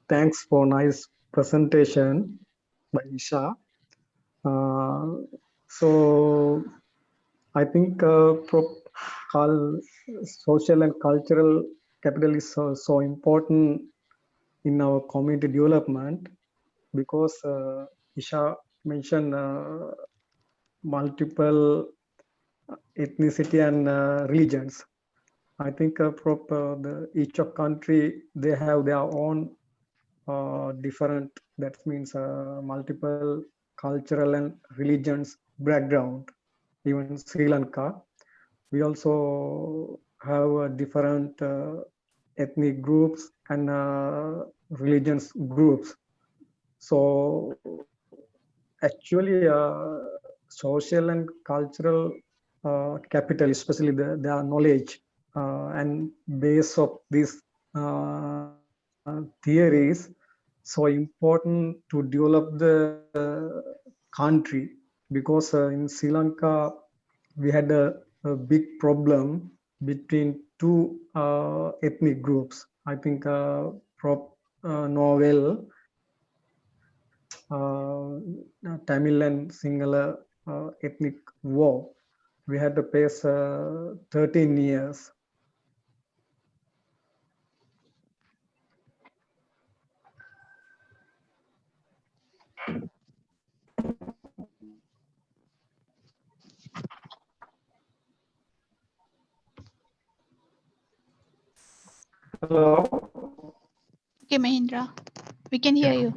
thanks for nice presentation by Isha. So I think social and cultural capital is so important in our community development, because Isha mentioned multiple ethnicity and religions. I think each of country, they have their own different, that means multiple cultural and religions background. Even Sri Lanka, we also have different ethnic groups and religions groups. So actually social and cultural capital, especially their knowledge and base of these theories, so important to develop the country, because in Sri Lanka we had a big problem between two ethnic groups. I think Novel, Tamil and Sinhala ethnic war. We had to pace 13 years. Hello. Okay, Mahindra, we can hear you.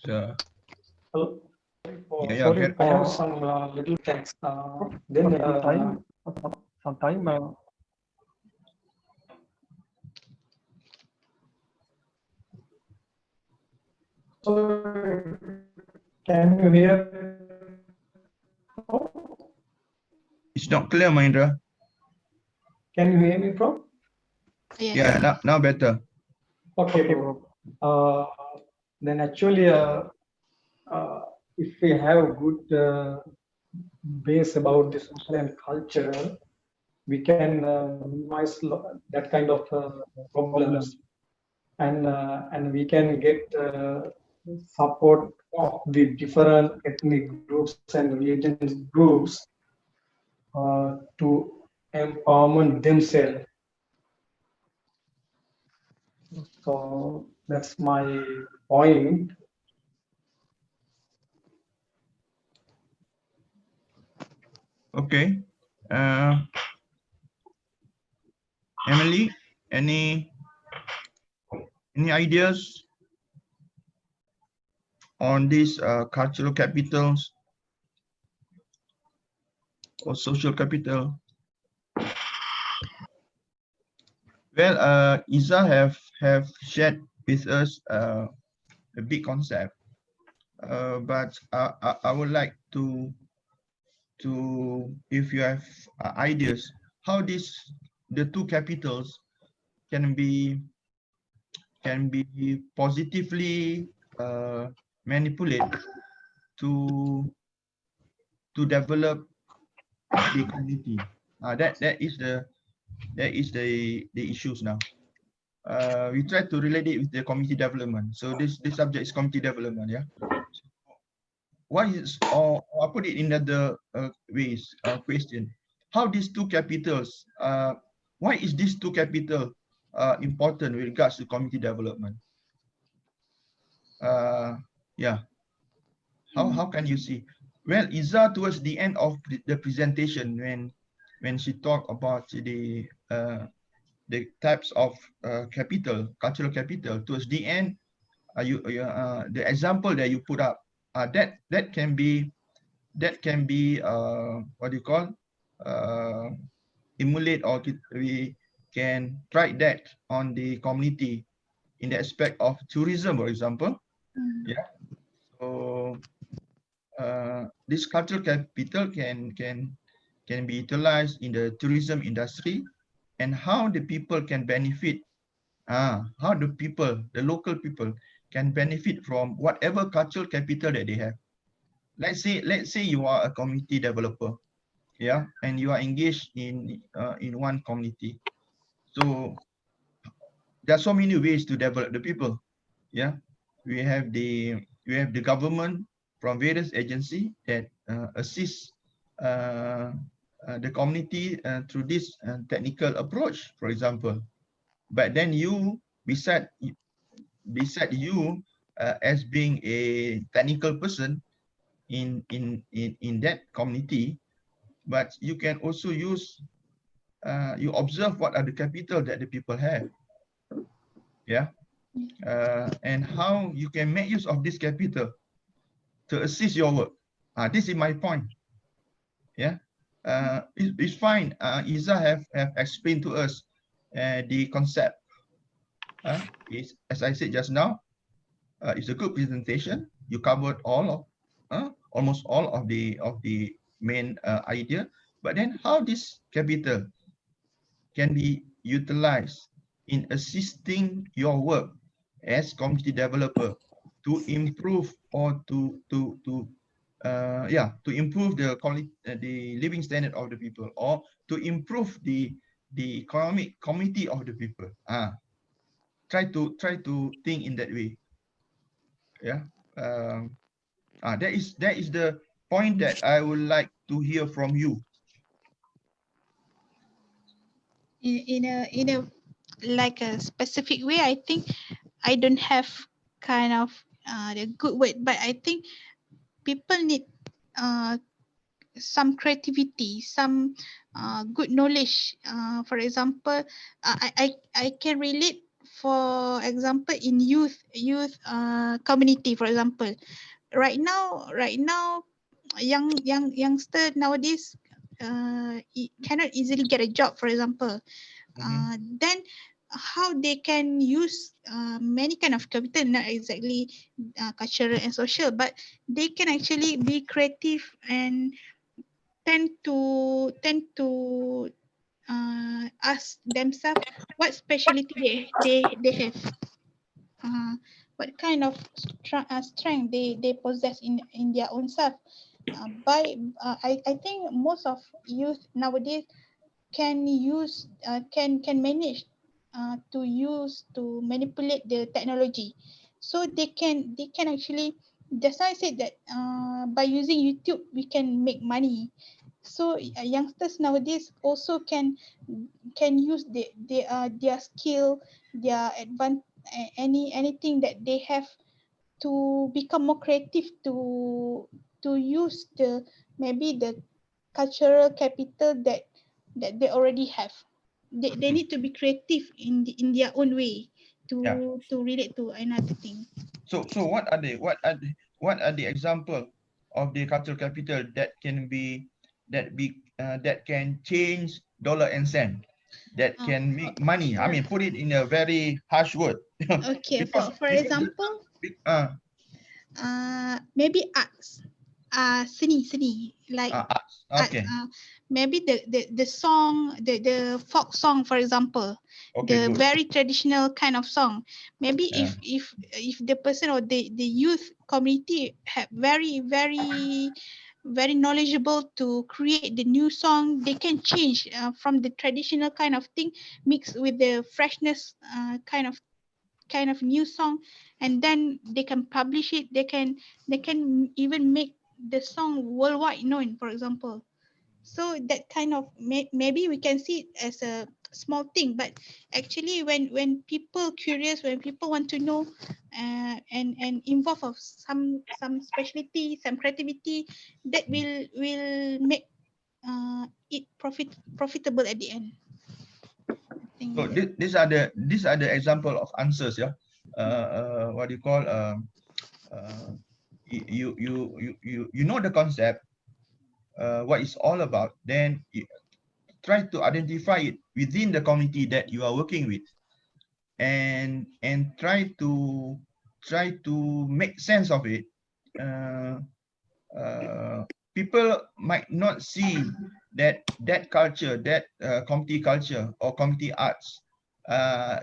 So, Hello. yeah, Sorry, okay. I have some little text. Then some time. So, can you hear? It's not clear, Mahindra. Can you hear me, bro? Yes. Yeah, now better. Okay, bro. Then actually, if we have a good base about the social and culture, we can minimize that kind of problems, and we can get support of the different ethnic groups and religious groups to empowerment themselves. So that's my point. Okay. Emily, any ideas on these cultural capitals or social capital? Well, Isa have shared with us a big concept, but I would like to if you have ideas how the two capitals can be positively manipulated to develop the community. That is the issues now. We try to relate it with the community development. So this subject is community development. Yeah. What is, or I put it in other ways, question. How these two capitals, why is these two capital important with regards to community development? Yeah. How can you see? Well, Iza, towards the end of the presentation, when she talked about the types of capital, cultural capital, towards the end, the example that you put up, that can be what do you call, emulate, or we can try that on the community in the aspect of tourism, for example. Yeah. So this cultural capital can be utilized in the tourism industry, and how the people can benefit, how the local people can benefit from whatever cultural capital that they have. Let's say you are a community developer, yeah, and you are engaged in one community. So there are so many ways to develop the people. Yeah, we have the government from various agency that assist the community through this technical approach, for example. But then you, beside you as being a technical person in that community, but you can also use, you observe what are the capital that the people have. Yeah. And how you can make use of this capital to assist your work. This is my point. Yeah. It's fine. Isa have explained to us the concept. Is, as I said just now, it's a good presentation. You covered almost all of the main idea. But then how this capital can be utilized in assisting your work as community developer to improve, or to improve the quality, the living standard of the people, or to improve the economic community of the people. try to think in that way. Yeah. That is the point that I would like to hear from you. In a like a specific way, I think I don't have kind of the good word, but I think people need some creativity, some good knowledge. For example, I can relate. For example, in youth community, for example, right now, youngster nowadays cannot easily get a job. For example, then how they can use many kind of capital, not exactly cultural and social, but they can actually be creative and tend to ask themselves what specialty they have, what kind of strength they possess in their own self. I think most of youth nowadays can manage to manipulate the technology, so they can actually, that's why I said that by using YouTube we can make money. So youngsters nowadays also can use their skill, their anything that they have to become more creative, to use the maybe the cultural capital that they already have. They need to be creative in their own way Yeah. to relate to another thing. So what are the example of the cultural capital that can change dollar and cent, that can make money? I mean, put it in a very harsh word. Okay, because for example, maybe arts, seni like arts, okay, maybe the song, the folk song, for example, okay, the good. very traditional kind of song. Maybe Yeah. if the person or the youth community have very knowledgeable to create the new song, they can change from the traditional kind of thing mixed with the freshness kind of new song, and then they can publish it. They can even make the song worldwide known, for example. So that kind of maybe we can see it as a small thing, but actually when people curious, when people want to know and involve of some specialty, some creativity, that will make it profitable at the end, I think. So these are the example of answers. Yeah. What do you call you know the concept, what it's all about, then you try to identify it within the community that you are working with, and try to make sense of it. uh, People might not see that culture, that community culture or community arts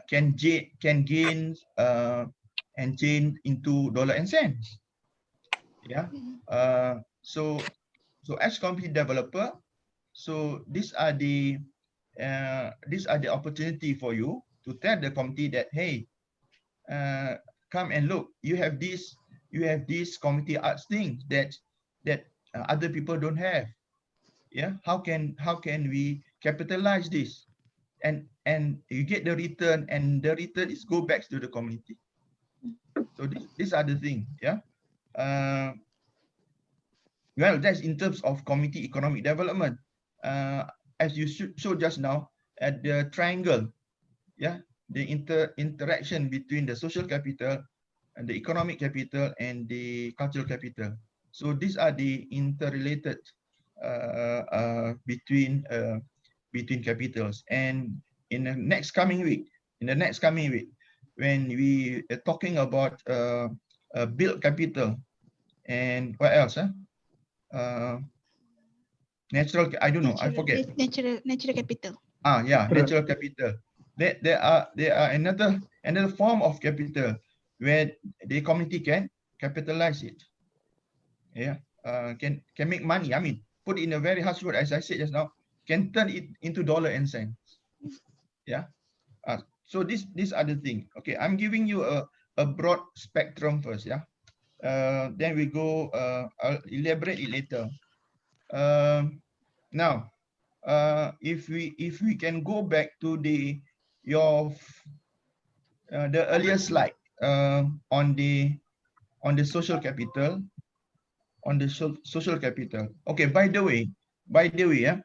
can gain and change into dollar and cents. Yeah. So as community developer, so these are the opportunity for you to tell the community that, hey, come and look, you have this community arts thing that other people don't have. Yeah, how can we capitalize this, and you get the return, and the return is go back to the community. So these are the thing. Yeah. Well, that's in terms of community economic development. As you showed just now at the triangle, yeah, the interaction between the social capital and the economic capital and the cultural capital. So these are the interrelated between capitals. And in the next coming week, when we are talking about build capital and what else? Natural, I don't know, I forget. Natural capital. Yeah, natural capital. There are another form of capital where the community can capitalize it. Yeah, can make money. I mean, put in a very harsh word, as I said just now, can turn it into dollar and cents. Yeah. So these are the thing. Okay, I'm giving you a broad spectrum first, yeah. Then we go. I'll elaborate it later. Now, if we can go back to the earlier slide on the social capital, social capital. Okay, by the way, yeah,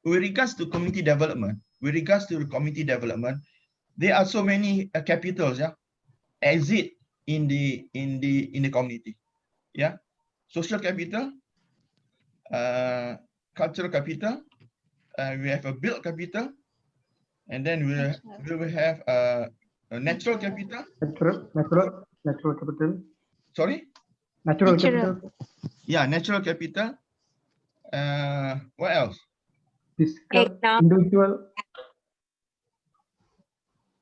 with regards to community development, there are so many capitals, yeah, exist in the community, yeah. Social capital, cultural capital, we have a built capital, and then we will have a natural capital. Natural capital. Sorry? Natural capital. Yeah, natural capital. What else? Physical, individual.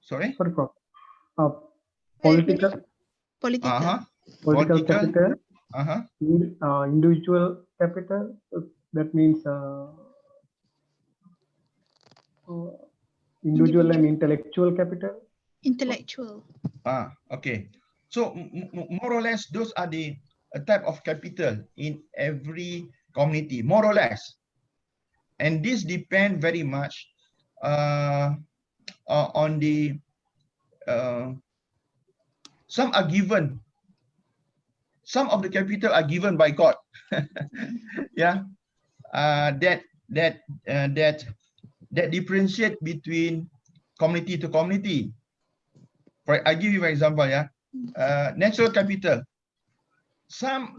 Sorry? Sorry, Prof. Political. Political capital. Individual capital. That means individual and intellectual capital. Intellectual. Okay. So more or less, those are the type of capital in every community, more or less. And this depend very much on the some are given. Some of the capital are given by God. Yeah, that differentiate between community to community. I give you an example. Yeah, natural capital. Some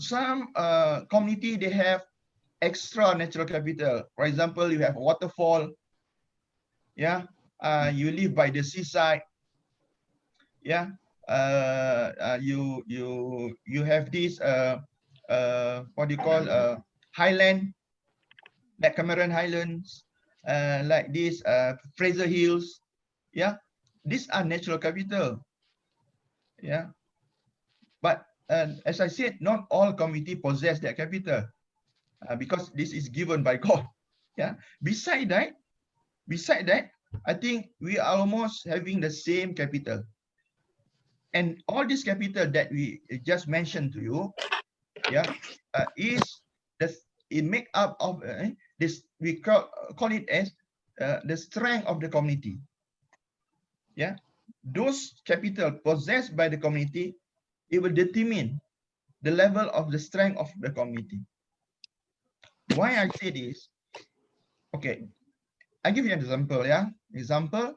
community, they have extra natural capital. For example, you have a waterfall. Yeah, you live by the seaside. Yeah, you have this what do you call highland, like Cameron Highlands, like this Fraser Hills. Yeah, these are natural capital. Yeah, but as I said, not all community possess that capital because this is given by God. Yeah. Beside that, I think we are almost having the same capital. And all this capital that we just mentioned to you, yeah, is it make up of this, we call it as the strength of the community. Yeah, those capital possessed by the community, it will determine the level of the strength of the community. Why I say this? Okay, I give you an example. Yeah, example.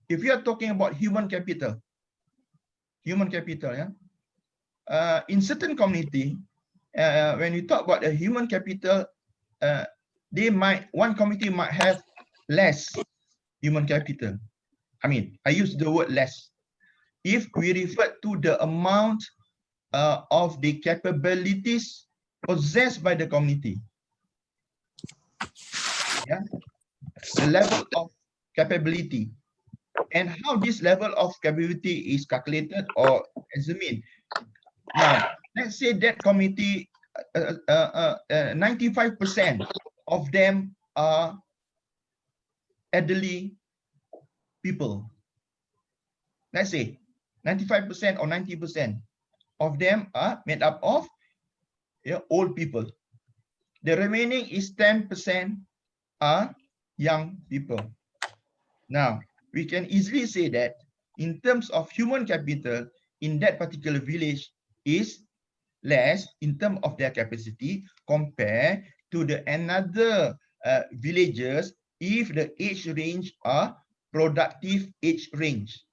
If you are talking about human capital, yeah, in certain community, when you talk about the human capital, one community might have less human capital. I mean, I use the word less. If we refer to the amount of the capabilities possessed by the community, yeah, the level of capability, and how this level of capability is calculated or examined. Now, let's say that community, 95% of them are elderly people. Let's say 95% or 90% of them are made up of old people. The remaining is 10% are young people. Now, we can easily say that in terms of human capital in that particular village is less in terms of their capacity compared to the another villages if the age range are productive age range.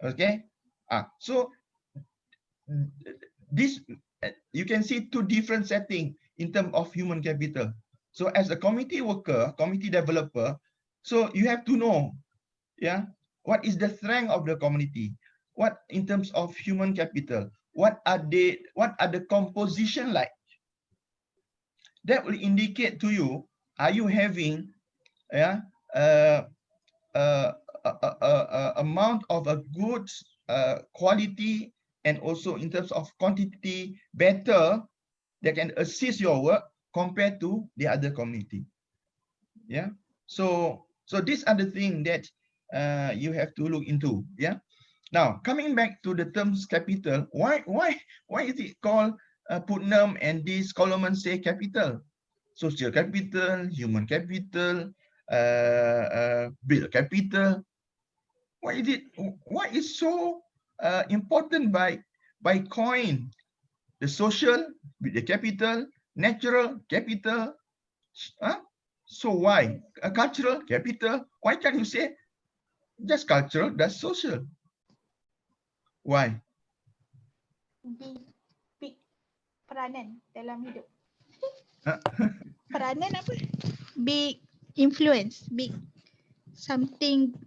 Okay, so this you can see two different settings in terms of human capital. So as a community worker, community developer, so you have to know, yeah, what is the strength of the community, what in terms of human capital, what are the composition like. That will indicate to you, are you having amount of a good quality and also in terms of quantity better that can assist your work compared to the other community. Yeah. So So these are the things that you have to look into. Yeah. Now coming back to the terms capital, why is it called Putnam and this Coleman say capital? Social capital, human capital, bill capital. Why is so important by coin the social with the capital, natural capital? So why a cultural capital? Why can't you say just cultural, that's social? Why? Big peranan dalam hidup. Huh? Peranan apa? Big influence, big something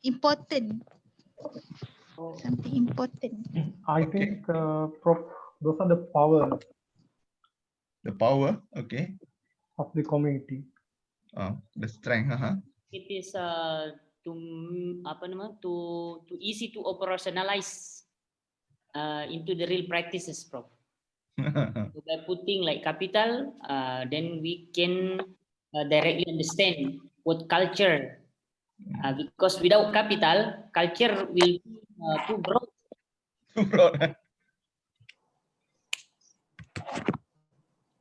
important. Something important. I Okay. think, Prof, those are the powers The power, okay. of the community. The strength, It is to easy to operationalize into the real practices, Prof. So by putting like capital, then we can directly understand what culture. Because without capital, culture will be too broad. Too broad.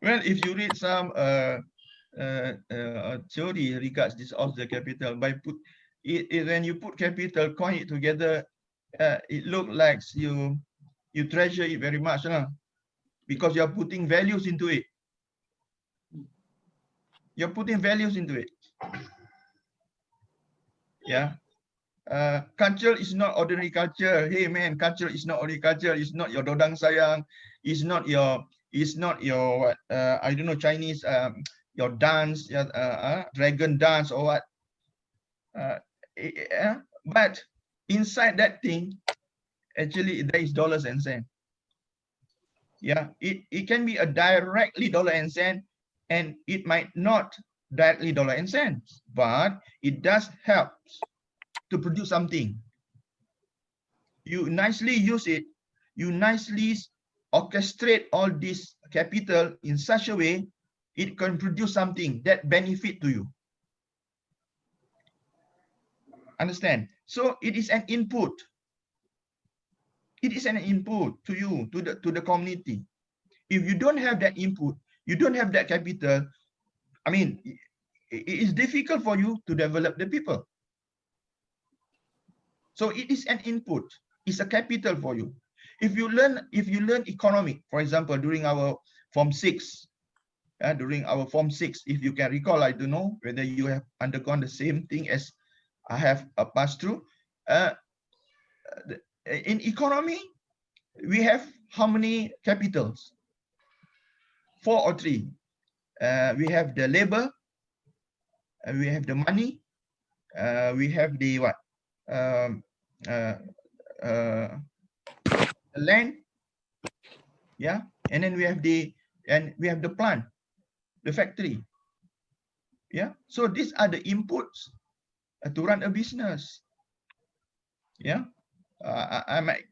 Well, if you read some theory regards this of the capital, by put it when you put capital, coin it together, it look like you treasure it very much, because you're putting values into it. You're putting values into it. Yeah. Culture is not ordinary culture. Hey man, culture is not ordinary culture. It's not your dodang sayang. It's not your what? I don't know, Chinese your dance, dragon dance or what. But inside that thing, actually there is dollars and cents. Yeah, it can be a directly dollar and cent, and it might not directly dollar and cents, but it does help to produce something. You nicely use it, you nicely orchestrate all this capital in such a way, it can produce something that benefit to you. Understand? So it is an input. It is an input to you, to the community. If you don't have that input, you don't have that capital, I mean, it is difficult for you to develop the people. So it is an input. It's a capital for you. If you learn economic, for example, during our Form 6, if you can recall, I don't know whether you have undergone the same thing as I have passed through. In economy, we have how many capitals? 4 or 3. We have the labor, we have the money, we have the what? The land, yeah, and then we have the plant, the factory, yeah. So these are the inputs to run a business. Yeah, I might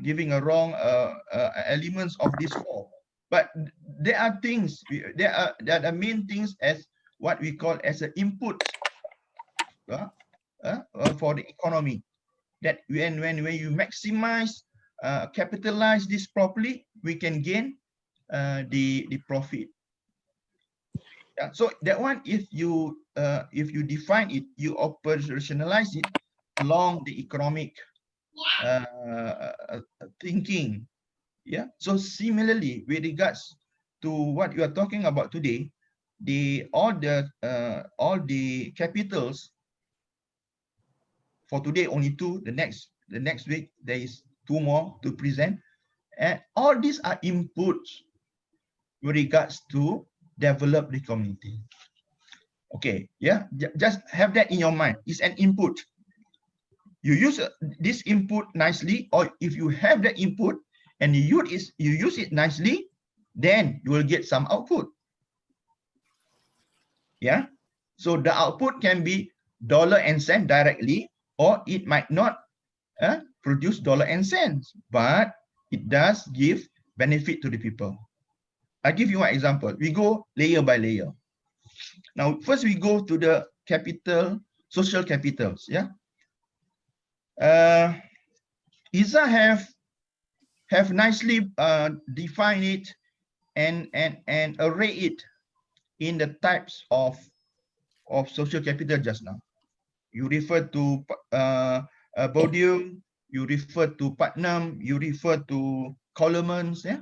giving a wrong elements of this 4, but there are things. There are the main things as what we call as an input for the economy. That when you maximize, capitalize this properly, we can gain the profit. Yeah, so that one, if you define it, you operationalize it along the economic thinking. Yeah. So similarly, with regards to what you are talking about today, all the capitals. For today, only 2. The next week, there is 2 more to present. And all these are inputs with regards to develop the community. Okay, yeah, just have that in your mind. It's an input. You use this input nicely, or if you have the input and you use it nicely, then you will get some output. Yeah, so the output can be dollar and cent directly, or it might not produce dollar and cents, but it does give benefit to the people. I give you one example. We go layer by layer. Now, first we go to the capital, social capitals. Yeah. Isa have nicely defined it and array it in the types of social capital just now. You refer to Bodium, you refer to Putnam, you refer to Colemans. Yeah.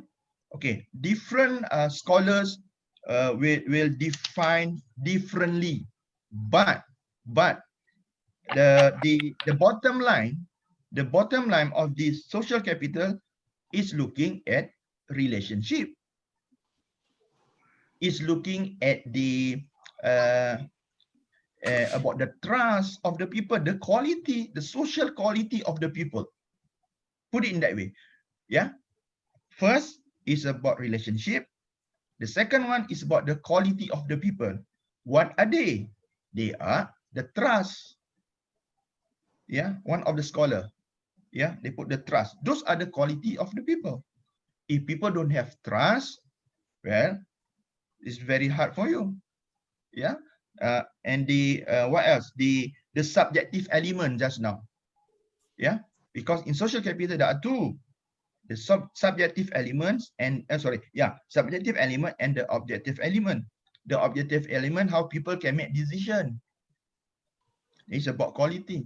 Okay. Different scholars will define differently, but the bottom line of this social capital is looking at relationship, is looking at the about the trust of the people, the quality, the social quality of the people. Put it in that way. Yeah. First is about relationship. The second one is about the quality of the people. What are they? They are the trust. Yeah. One of the scholar. Yeah. They put the trust. Those are the quality of the people. If people don't have trust, well, it's very hard for you. Yeah. And the what else? The subjective element just now. Yeah. Because in social capital there are two, the subjective elements and subjective element and the objective element. The objective element, how people can make decision. It's about quality.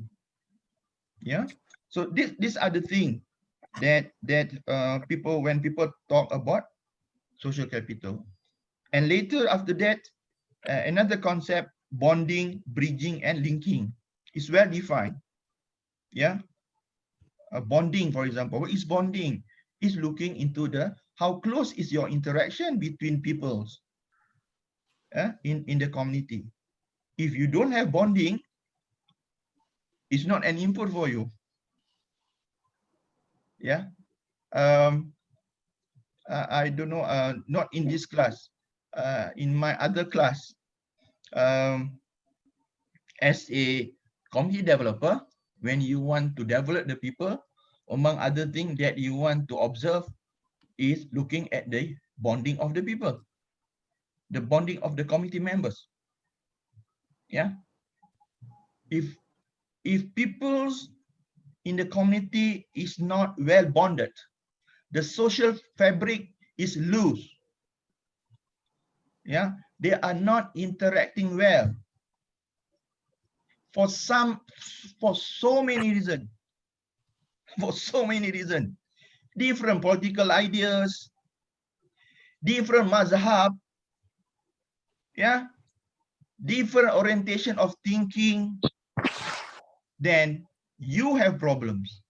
Yeah. So these are the things that people, when people talk about social capital. And later after that, another concept, bonding, bridging, and linking is well defined. Yeah. Bonding, for example, what is bonding? Is looking into the how close is your interaction between peoples in the community. If you don't have bonding, it's not an input for you. Yeah. I don't know, not in this class, in my other class, as a community developer, when you want to develop the people, among other things that you want to observe is looking at the bonding of the people, the bonding of the community members. Yeah. If peoples in the community is not well bonded, the social fabric is loose. Yeah. They are not interacting well. For so many reasons. For so many reasons. Different political ideas, different mazhab, yeah, different orientation of thinking, then you have problems.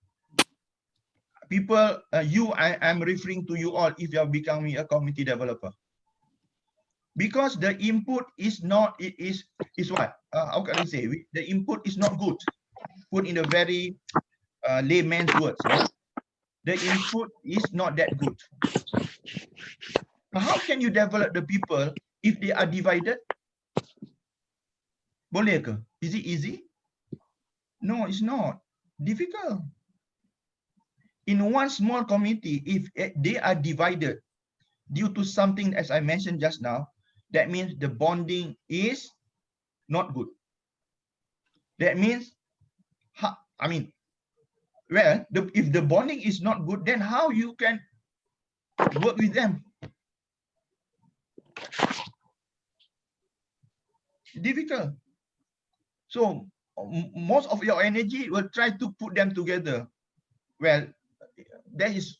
People, I'm referring to you all if you are becoming a community developer. Because the input is not, is what? How can I say? The input is not good. Put in a very layman's words. Yeah? The input is not that good. How can you develop the people if they are divided? Boleh ke? Is it easy? No, it's not. Difficult. In one small community, if they are divided due to something, as I mentioned just now, that means the bonding is not good. That means, if the bonding is not good, then how you can work with them? Difficult. So most of your energy will try to put them together. Well, there is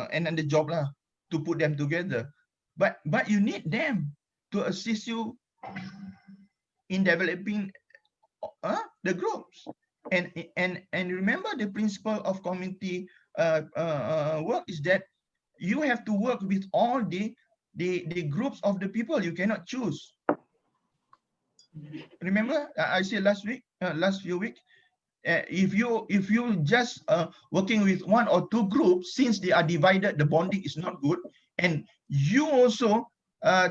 another job lah, to put them together. But you need them to assist you in developing the groups. And remember, the principle of community work is that you have to work with all the groups of the people. You cannot choose. Remember, I said last few weeks, if you just working with one or two groups, since they are divided, the bonding is not good, and you also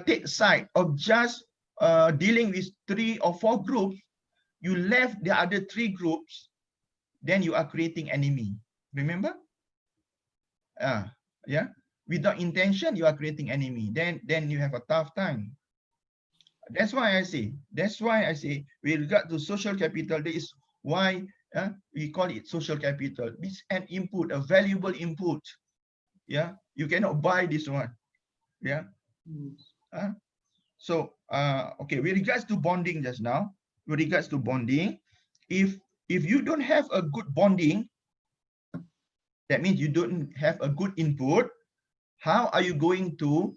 take side of just dealing with 3 or 4 groups, you left the other 3 groups, then you are creating enemy. Remember? Yeah. Without intention, you are creating enemy. Then you have a tough time. That's why I say, with regard to social capital, that is why we call it social capital. It's an input, a valuable input. Yeah, you cannot buy this one. Yeah. So okay, with regards to bonding just now, if you don't have a good bonding, that means you don't have a good input. How are you going to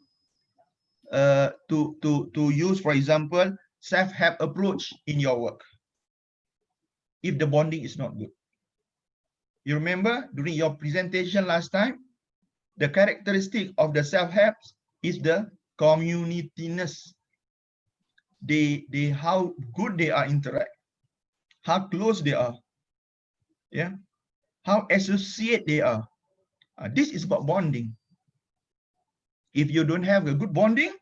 use, for example, self-help approach in your work if the bonding is not good? You remember during your presentation last time, the characteristic of the self-help is the communityness. They how good they are interact, how close they are, yeah, how associate they are. This is about bonding. If you don't have a good bonding,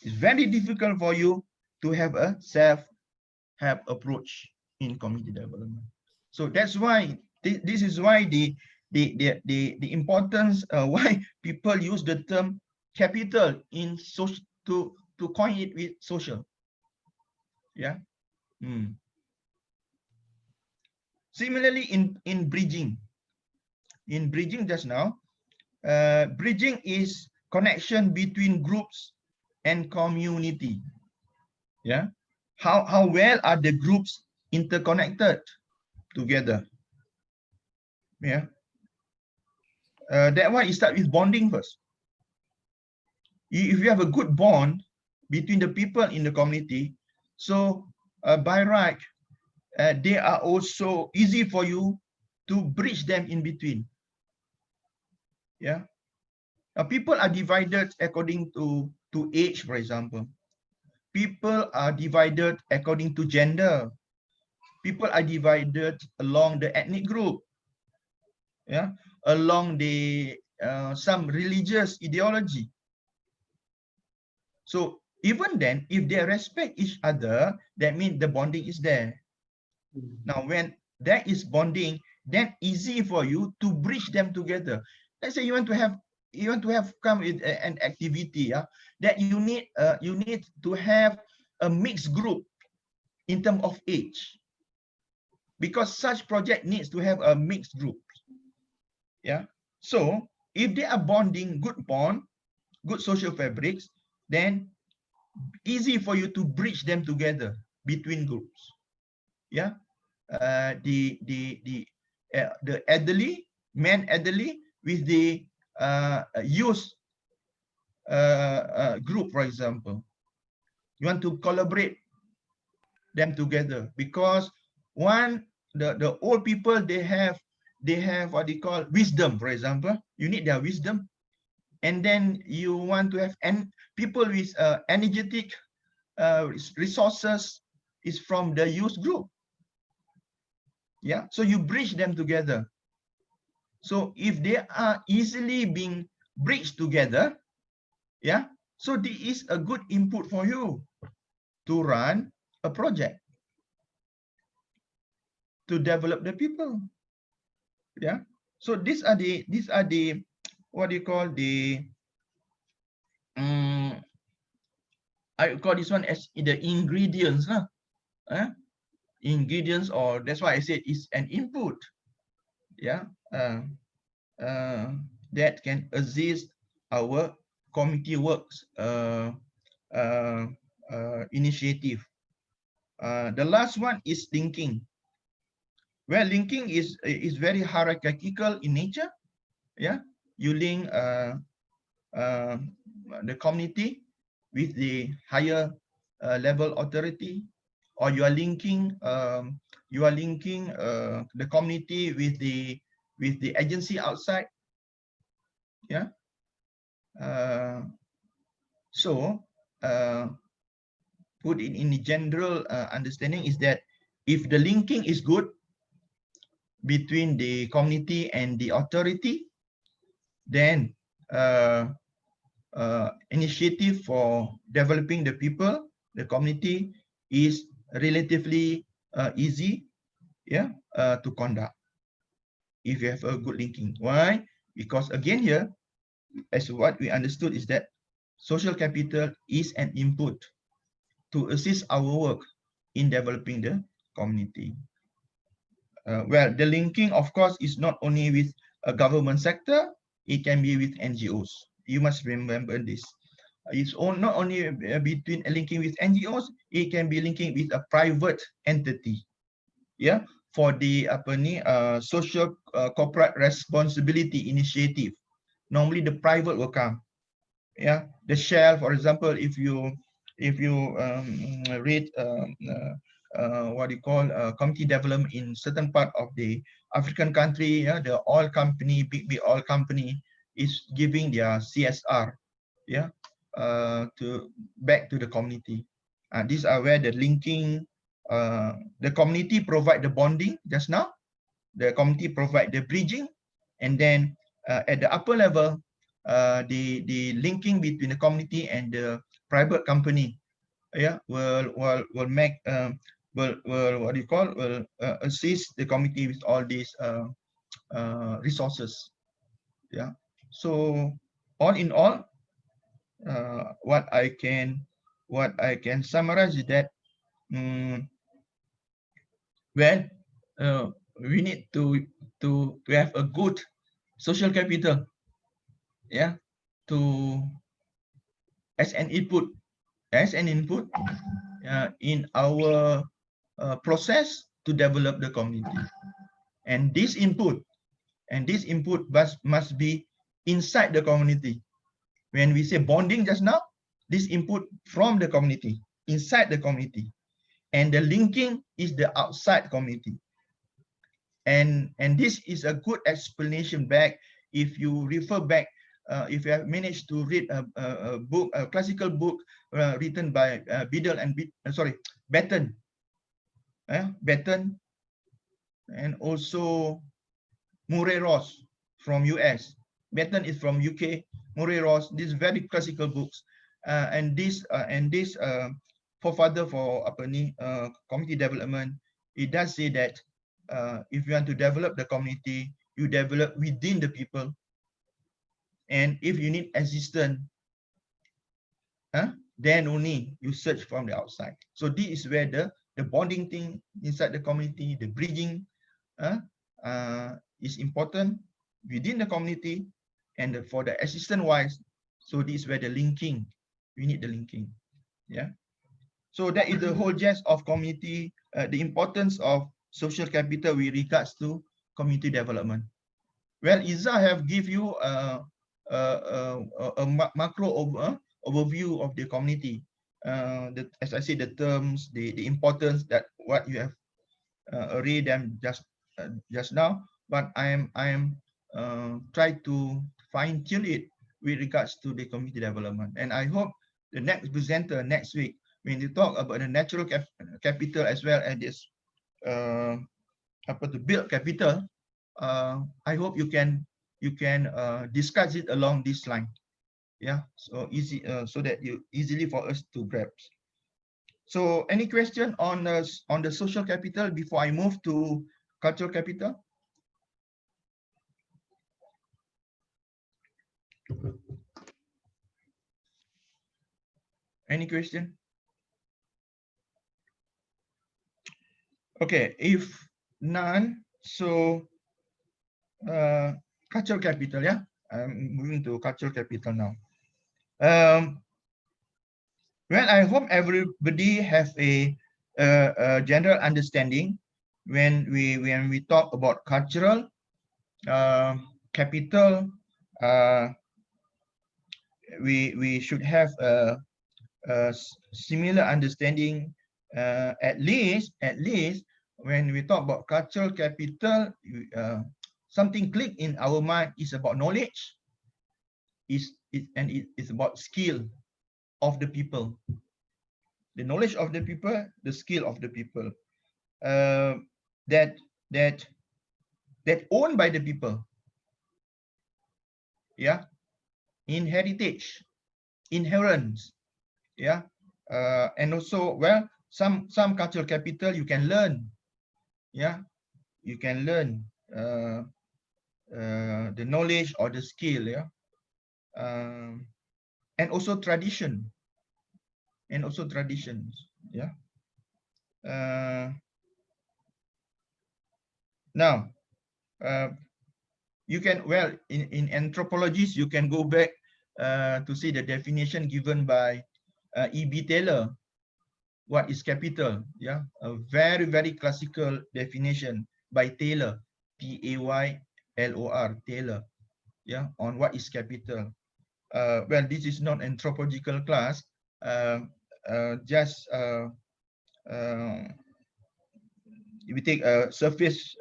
it's very difficult for you to have a self-help approach in community development. So that's why this is why the importance why people use the term capital in social to coin it with social. Yeah. Similarly, in bridging just now, bridging is connection between groups and community. Yeah. How well are the groups interconnected together? Yeah. That one, you start with bonding first. If you have a good bond between the people in the community, so by right, they are also easy for you to bridge them in between. Yeah. People are divided according to age, for example. People are divided according to gender. People are divided along the ethnic group. Yeah, along the some religious ideology. So even then, if they respect each other, that means the bonding is there. Now, when there is bonding, then easy for you to bridge them together. Let's say you want to have come with an activity, that you need to have a mixed group in terms of age, because such project needs to have a mixed group. Yeah. So if they are bonding, good bond, good social fabrics, then easy for you to bridge them together between groups. Yeah. The elderly, with the youth group, for example. You want to collaborate them together, because the old people, they have what they call wisdom, for example. You need their wisdom, and then you want to have people with energetic resources is from the youth group. Yeah, so you bridge them together. So if they are easily being bridged together, yeah, so this is a good input for you to run a project, to develop the people. Yeah, so these are the what do you call the I call this one as the ingredients, ingredients, or that's why I said it's an input. Yeah, that can assist our community works initiative. The last one is linking. Well, linking is very hierarchical in nature. Yeah, you link the community with the higher level authority, or you are linking the community with the agency outside. Yeah. So put it in the general understanding is that if the linking is good between the community and the authority, then initiative for developing the people, the community, is relatively easy, yeah, to conduct if you have a good linking. Why? Because again here, as what we understood is that social capital is an input to assist our work in developing the community. Well, the linking, of course, is not only with a government sector, it can be with NGOs. You must remember this. It's not only between linking with NGOs, it can be linking with a private entity. Yeah, for the social corporate responsibility initiative. Normally the private will come. Yeah, the Shell, for example, if you read what you call community development in certain part of the African country, yeah, the oil company, big oil company is giving their CSR, yeah, to back to the community. These are where the linking, the community provide the bonding just now, the community provide the bridging, and then at the upper level, the linking between the community and the private company, yeah, will make will what do you call will assist the community with all these resources. Yeah, so all in all, what I can summarize is that well, we need to have a good social capital, yeah, to as an input in our process to develop the community. And this input must be inside the community. When we say bonding just now, this input from the community, inside the community, and the linking is the outside community. And this is a good explanation back if you refer back, if you have managed to read a book, a classical book written by Batten, and also Murray Ross from US. Batten is from UK. Murray Ross. These very classical books, and this forefather for community development. It does say that if you want to develop the community, you develop within the people, and if you need assistance, then only you search from the outside. So this is where the bonding thing inside the community, the bridging is important within the community, and for the assistance wise, so this is where the linking, we need the linking. Yeah, so that is the whole gist of community, the importance of social capital with regards to community development. Well, Iza have give you a macro overview of the community. As I said, the terms, the importance that what you have read them just now, but I am try to fine tune it with regards to the community development. And I hope the next presenter next week, when you talk about the natural capital as well as this to build capital, I hope you can discuss it along this line. Yeah, so easy, so that you easily for us to grasp. So any question on the social capital before I move to cultural capital? Any question? Okay, if none, so cultural capital, yeah. I'm moving to cultural capital now. Well, I hope everybody have a general understanding when we talk about cultural capital. We should have a similar understanding. At least when we talk about cultural capital, something click in our mind is about knowledge. It's about skill of the people, the knowledge of the people, the skill of the people, that owned by the people. Yeah, in heritage, inherence. Yeah, and also, well, some cultural capital you can learn. Yeah, you can learn the knowledge or the skill. Yeah, and also tradition. and also traditions. Yeah. Now, you can, well, in anthropologies, you can go back to see the definition given by E.B. Taylor. What is capital? Yeah, a very, very classical definition by Taylor, Taylor, Taylor. Yeah, on what is capital. Well, this is not anthropological class. Just we take a surface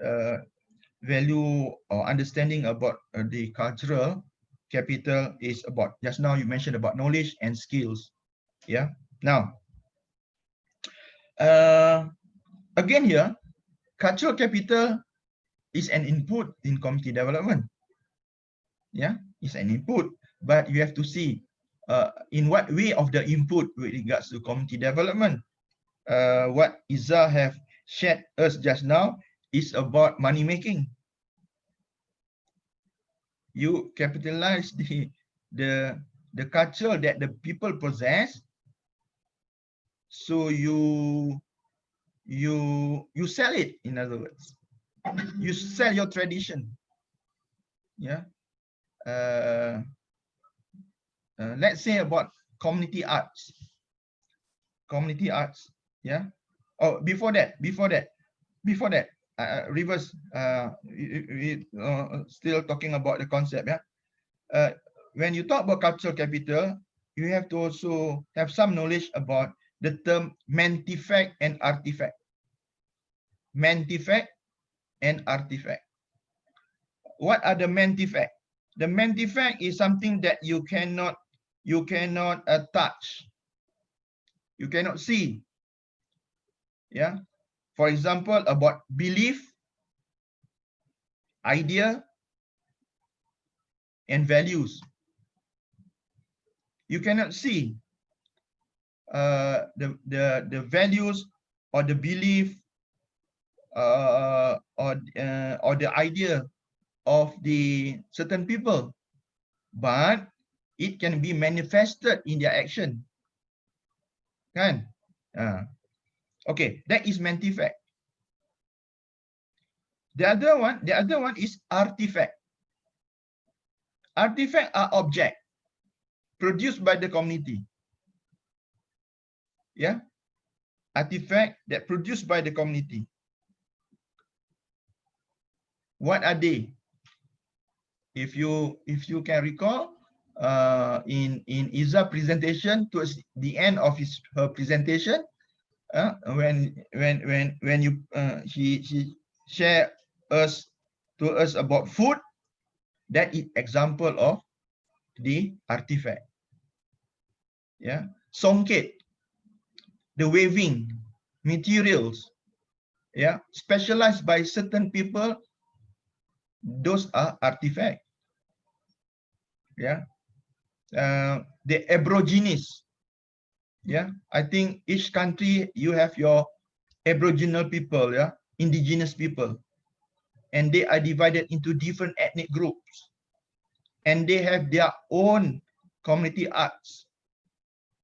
value or understanding about the cultural capital is about, just now you mentioned about knowledge and skills. Yeah. Now, again here, cultural capital is an input in community development. Yeah, it's an input, but you have to see in what way of the input with regards to community development. What Iza have shared us just now is about money making. You capitalize the culture that the people possess, so you sell it. In other words, you sell your tradition. Yeah. Let's say about community arts. Community arts. Yeah. Oh, before that, reverse. We still talking about the concept. Yeah. When you talk about cultural capital, you have to also have some knowledge about the term mantifact and artifact. Mantifact and artifact. What are the mantifact? The mantifact is something that you cannot touch. You cannot see. Yeah. For example, about belief, idea, and values. You cannot see the values or the belief or the idea of the certain people, but it can be manifested in their action. Kan? Okay, that is mantifact. The other one is artifact. Artifact are object produced by the community. Yeah, artifact that produced by the community. What are they? If you can recall, in Iza presentation, towards the end of her presentation, when you she share to us about food, that is example of the artifact. Yeah, songket, the weaving materials, yeah, specialized by certain people, those are artifacts. Yeah, the aborigines. Yeah, I think each country you have your aboriginal people, yeah, indigenous people, and they are divided into different ethnic groups, and they have their own community arts.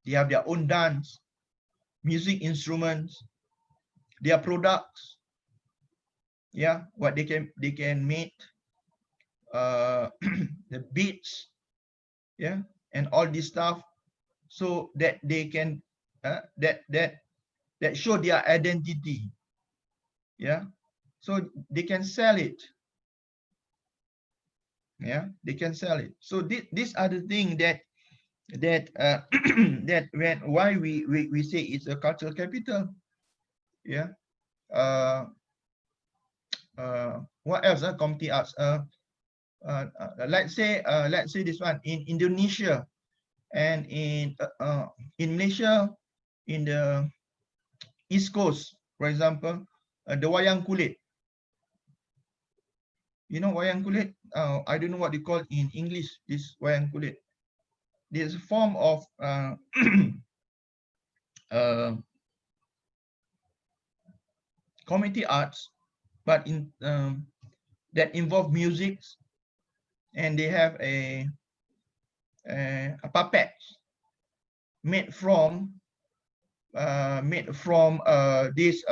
They have their own dance, music instruments, their products. Yeah, what they can make, the beats, yeah, and all this stuff, so that they can that show their identity. Yeah, so they can sell it. Yeah, they can sell it. So these are the things that why we say it's a cultural capital. Yeah. What else? Community arts. Let's say this one in Indonesia and in Malaysia, in the East Coast, for example, the wayang kulit. You know wayang kulit? I don't know what they call in English this wayang kulit. This form of community arts, but in that involve music, and they have a puppet made from made from this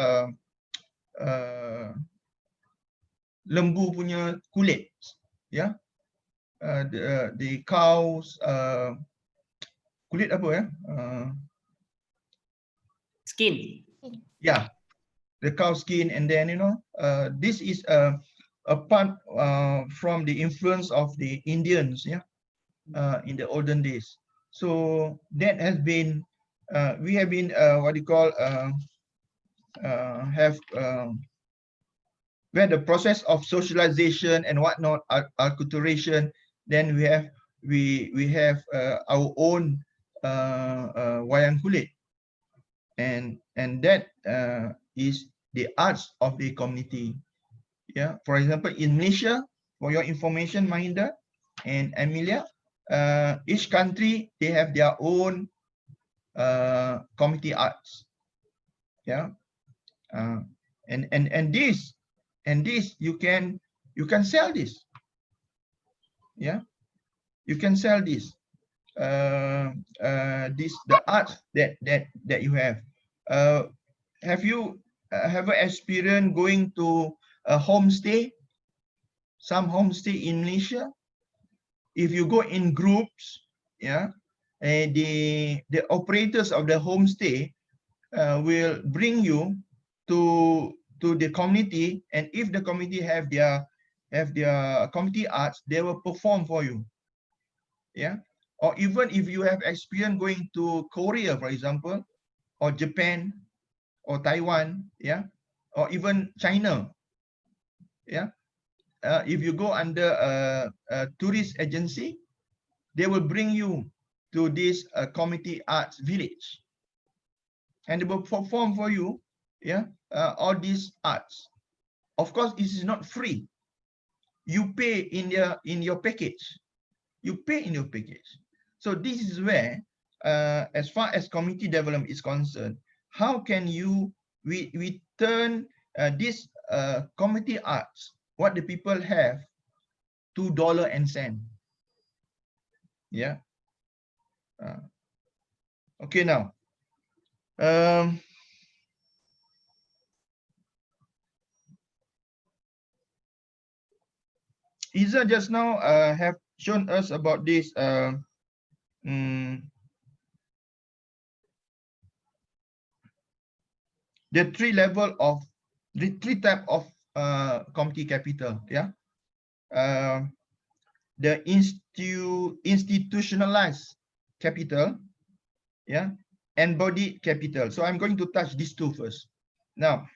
lembu punya kulit, ya. The cows kulit apa ya? Skin. Yeah, the cow skin, and then this is a part from the influence of the Indians, yeah, in the olden days. So that has been we have been what you call where the process of socialization and whatnot, acculturation. Then we have our own wayang kulit, and that is the arts of the community. Yeah, for example, in Malaysia, for your information, Mahinda and Amelia, each country they have their own community arts. Yeah, and this you can sell this. Yeah, you can sell this. The art that you have. Have you ever experienced going to a homestay? Some homestay in Malaysia. If you go in groups, yeah, and the operators of the homestay will bring you to the community, and if the community have their community arts, they will perform for you. Yeah, or even if you have experience going to Korea, for example, or Japan, or Taiwan, yeah, or even China, yeah. If you go under a tourist agency, they will bring you to this community arts village, and they will perform for you, yeah, all these arts. Of course, this is not free. You pay in your package. You pay in your package. So this is where, as far as community development is concerned, how can we turn this community arts, what the people have, to dollar and cent? Yeah. Okay, now. Isa just now have shown us about this the three type of community capital. Yeah. The institutionalized capital, yeah, embodied capital. So I'm going to touch these two first. Now,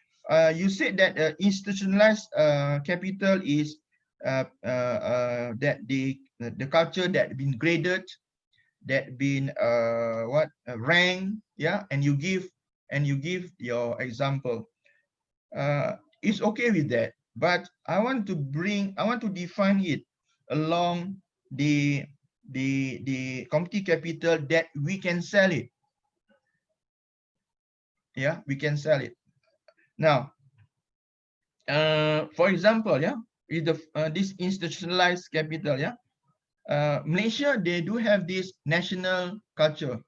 you said that institutionalized capital is that the culture that been graded, that been ranked, yeah, and you give your example. It's okay with that, but I want to define it along the community capital that we can sell it. Yeah, we can sell it. Now, for example, yeah, with this institutionalized capital, yeah, Malaysia, they do have this national culture,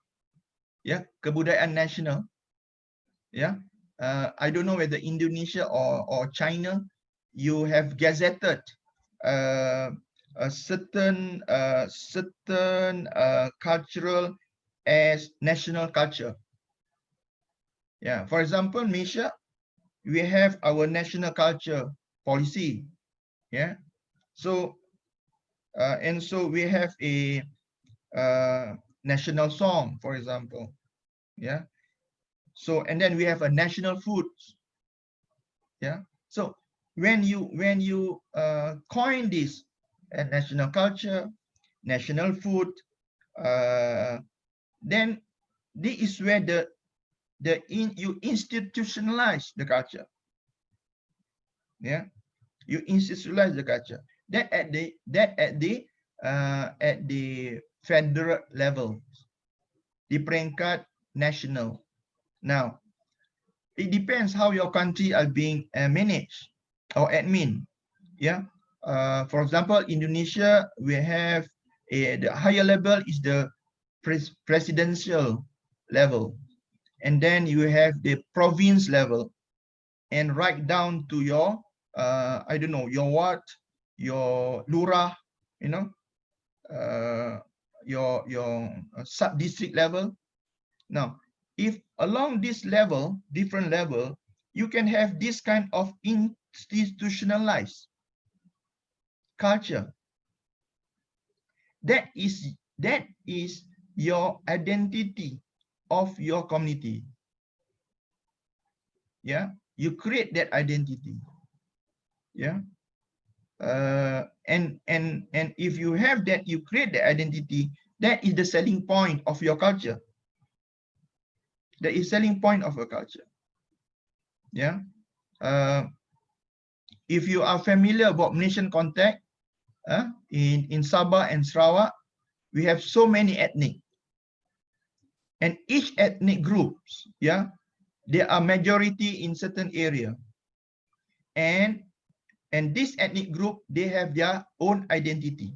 yeah, kebudayaan national, yeah. I don't know whether Indonesia or China, you have gazetted a certain cultural as national culture. Yeah, for example, Malaysia, we have our national culture policy. Yeah, so and so we have a national song, for example. Yeah, so and then we have a national food. Yeah, so when you coin this national culture, national food, then this is where you institutionalize the culture. Yeah, you institutionalize the culture. That at the federal level, di peringkat national. Now, it depends how your country are being managed or admin. Yeah. For example, Indonesia, we have the higher level is the presidential level. and then you have the province level, and right down to your I don't know, your what, your lurah, you know, your sub district level. Now, if along this level, different level, you can have this kind of institutionalized culture. That is your identity of your community. Yeah, you create that identity. Yeah, and if you have that, you create the identity. That is the selling point of your culture. That is selling point of a culture. Yeah. If you are familiar about Malaysian context, in Sabah and Sarawak, we have so many ethnic, and each ethnic groups, yeah, they are majority in certain area, and this ethnic group, they have their own identity.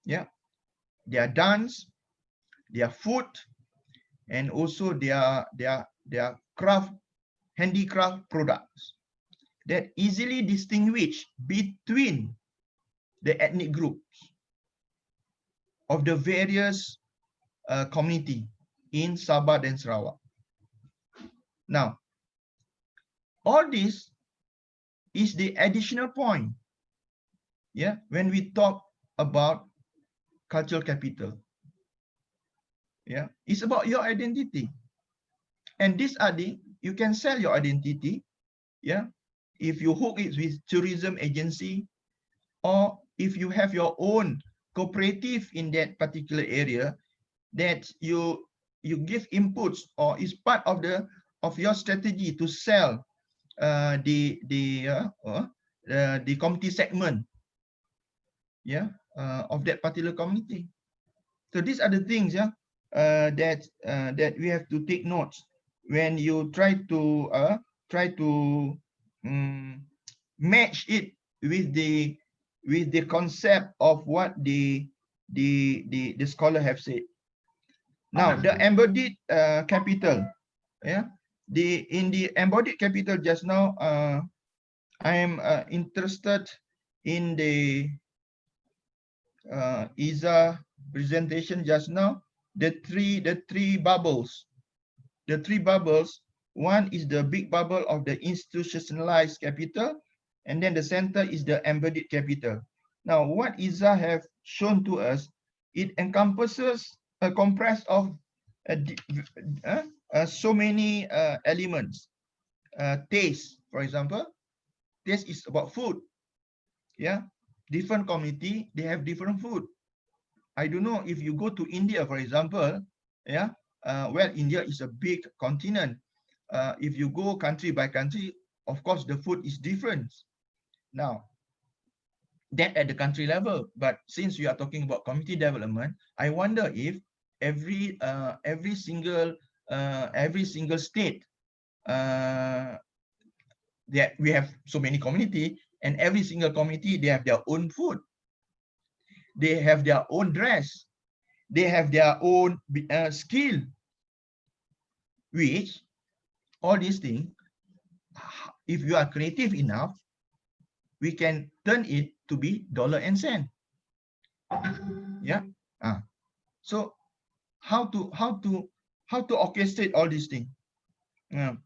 Yeah, their dance, their food, and also their craft, handicraft products that easily distinguish between the ethnic groups of the various community in Sabah and Sarawak. Now, all this is the additional point, yeah, when we talk about cultural capital. Yeah, it's about your identity, and this Adi, you can sell your identity. Yeah, if you hook it with tourism agency, or if you have your own cooperative in that particular area, that you give inputs, or is part of your strategy to sell the community segment, yeah, of that particular community. So these are the things, yeah, that we have to take notes when you try to match it with the concept of what the scholar have said. Now, the embodied capital, yeah, in the embodied capital just now, I am interested in the ISA presentation just now. The three bubbles. The three bubbles. One is the big bubble of the institutionalized capital, and then the center is the embedded capital. Now, what ISA have shown to us, it encompasses a compress of so many elements. Taste, for example, taste is about food. Yeah, different community, they have different food. I don't know if you go to India, for example, yeah, well, India is a big continent. If you go country by country, of course, the food is different. Now, that at the country level, but since we are talking about community development, I wonder if every single state, that we have so many community, and every single community, they have their own food, they have their own dress, they have their own skill, which all these things, if you are creative enough, we can turn it to be dollar and cent. Yeah. So how to orchestrate all these things?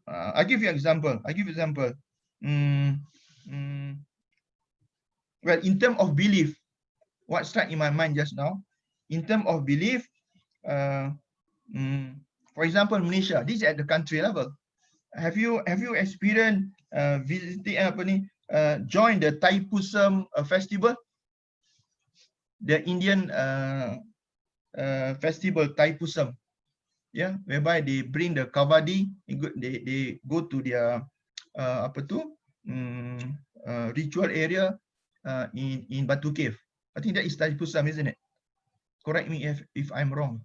I give you an example. Well, in terms of belief, what struck in my mind just now, in terms of belief, for example, Malaysia, this is at the country level. Have you experienced visiting join the Thaipusam festival, the Indian festival Thaipusam, yeah, whereby they bring the kavadi, they go to their ritual area in Batu Cave. I think that is Thaipusam, isn't it? Correct me if I'm wrong.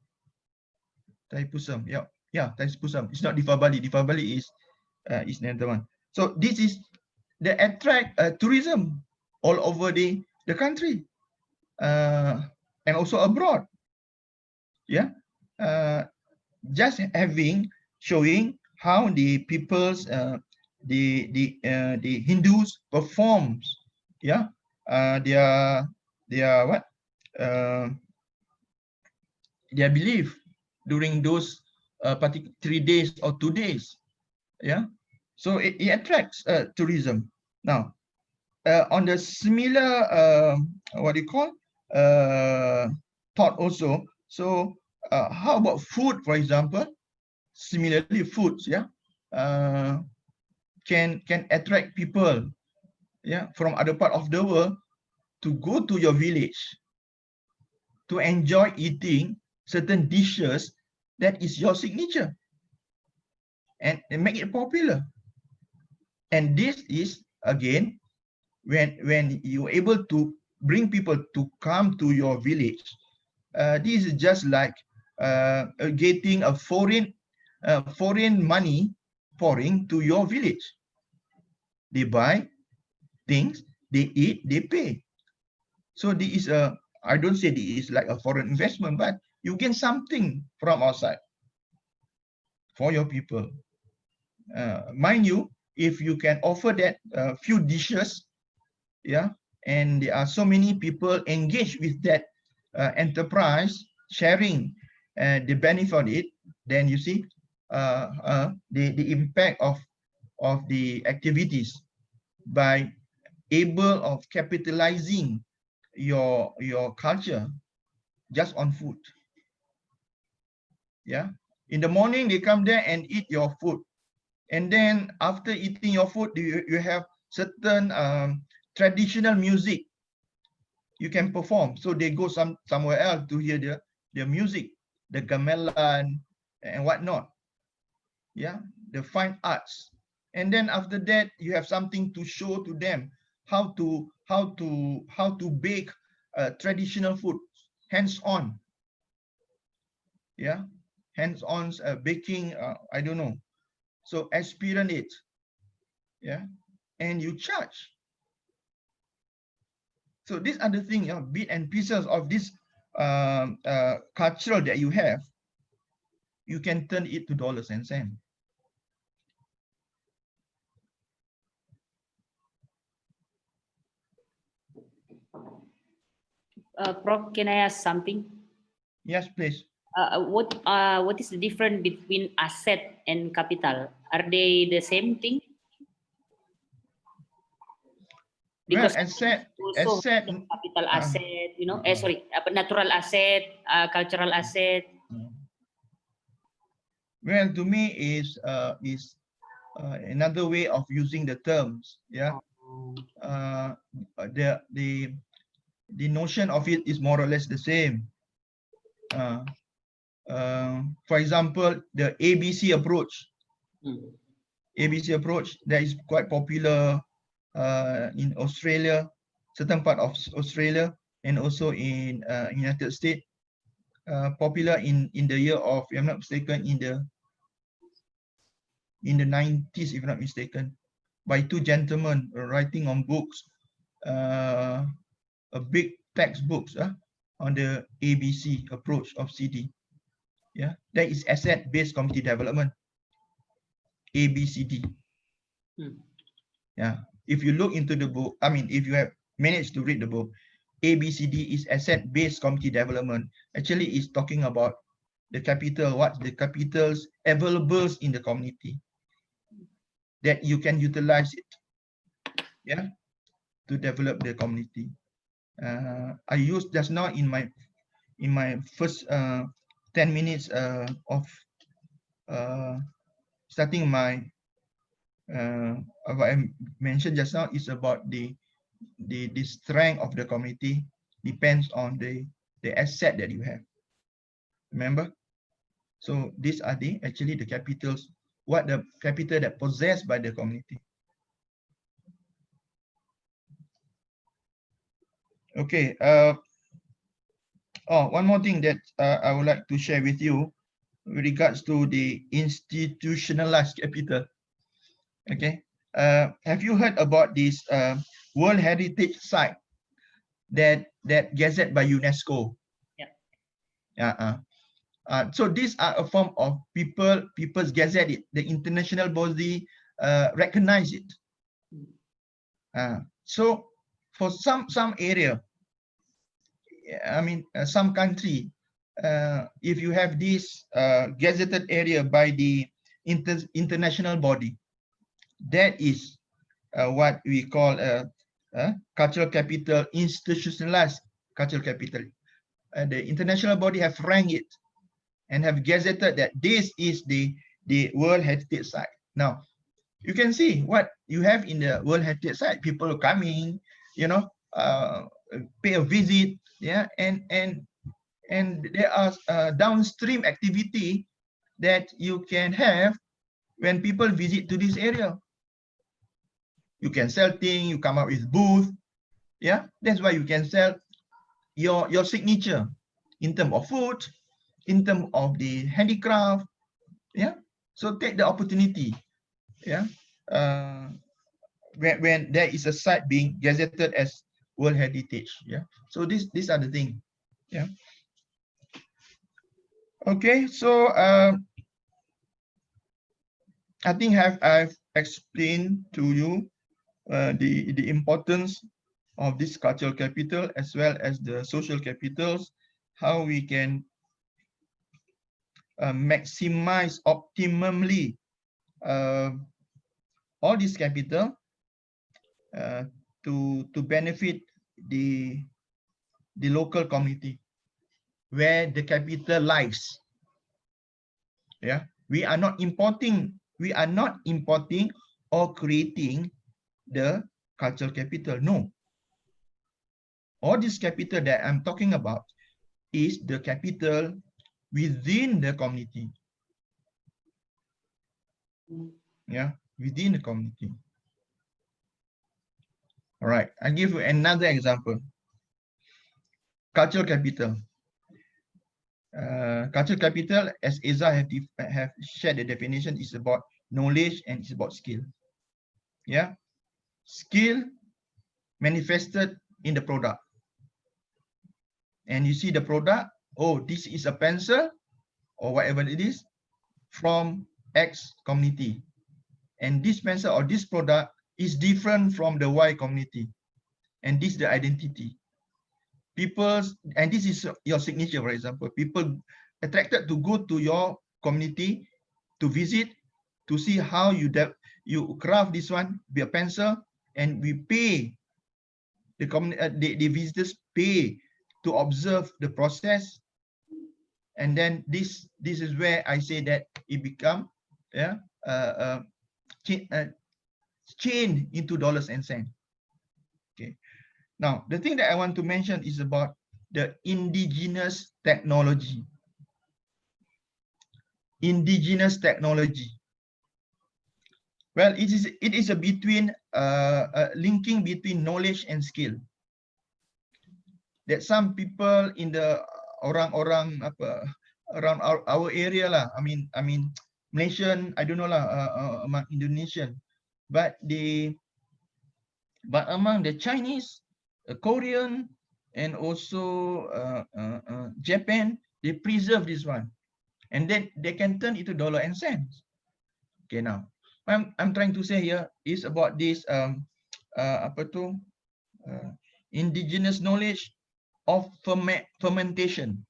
Thaipusam, yeah, Thaipusam. It's not Difabali. Difabali is another one. So this is the attract tourism all over the country, and also abroad. Yeah, just showing how the people's the Hindus performs, yeah, their what their belief during those particular 3 days or 2 days, yeah. So it attracts tourism. Now, on the similar what do you call thought also. So how about food, for example? Similarly, foods, yeah, can attract people, yeah, from other part of the world to go to your village to enjoy eating certain dishes that is your signature, and make it popular. And this is again when you're able to bring people to come to your village. This is just like getting a foreign money pouring to your village. They buy things, they eat, they pay. So this is I don't say this is like a foreign investment, but you gain something from outside for your people. Mind you, if you can offer that few dishes, yeah, and there are so many people engaged with that enterprise, sharing the benefit of it, then you see the impact of the activities by able of capitalizing your culture just on food. Yeah, in the morning they come there and eat your food, and then after eating your food, you have certain traditional music you can perform. So they go somewhere else to hear the music, the gamelan and whatnot. Yeah, the fine arts. And then after that, you have something to show to them how to bake traditional food, hands-on. Yeah, hands-on baking. I don't know. So experience it. Yeah, and you charge. So these are the things, bit and pieces of this cultural that you have. You can turn it to dollars and cents. Prof, can I ask something? Yes, please. What is the difference between asset and capital? Are they the same thing? Because asset, capital asset, you know, sorry, natural asset, cultural asset. Well, to me is another way of using the terms. Yeah, the notion of it is more or less the same. For example, the ABC approach. ABC approach that is quite popular in Australia, certain part of Australia, and also in United States. Popular in the year of, if I'm not mistaken, in the 90s, if I'm not mistaken, by two gentlemen writing on books, a big textbooks on the ABC approach of CD. Yeah, that is asset-based community development. ABCD. Yeah, if you look into the book, I mean, if you have managed to read the book, ABCD is asset-based community development. Actually, it's talking about the capital, what the capitals available in the community that you can utilize it, yeah, to develop the community. I used just now in my first 10 minutes of starting my what I mentioned just now is about the strength of the community depends on the asset that you have. Remember? So these are actually the capitals, what the capital that possessed by the community. Okay. One more thing that I would like to share with you with regards to the institutionalized capital. Okay. Have you heard about this World Heritage Site that gazetted by UNESCO? Yeah. So these are a form of people's gazette. The international body recognize it. So for some area, I mean some country, if you have this gazetted area by the international body, that is what we call a cultural capital, institutionalized cultural capital. The international body have ranked it and have gazetted that this is the World Heritage Site. Now, you can see what you have in the World Heritage Site. People are coming, you know, pay a visit, yeah, and there are downstream activity that you can have when people visit to this area. You can sell things, you come up with booth, yeah. That's why you can sell your signature in terms of food, in terms of the handicraft, yeah. So take the opportunity, yeah. When there is a site being gazetted as World Heritage, yeah. So these are the things, yeah. Okay, so I think I've explained to you the importance of this cultural capital as well as the social capitals, how we can maximize optimally all this capital to benefit the local community where the capital lies. Yeah, we are not importing or creating the cultural capital. No, all this capital that I'm talking about is the capital within the community. Yeah, within the community. All right, I'll give you another example. Cultural capital. Cultural capital, as Eza have shared the definition, is about knowledge and it's about skill. Yeah, skill manifested in the product. And you see the product, oh, this is a pencil or whatever it is from X community. And this pencil or this product is different from the Y community. And this is the identity. And this is your signature, for example. People attracted to go to your community to visit, to see how you craft this one, be a pencil, and we pay the visitors pay to observe the process. And then this is where I say that it become chained into dollars and cents. Okay. Now, the thing that I want to mention is about the indigenous technology. Indigenous technology. Well, it is a between linking between knowledge and skill. That some people in the orang-orang around our area lah. I mean Malaysian, I don't know lah, among Indonesian, but among the Chinese, Korean, and also Japan, they preserve this one, and then they can turn it to dollar and cents. Okay, now I'm trying to say here is about this indigenous knowledge of fermentation.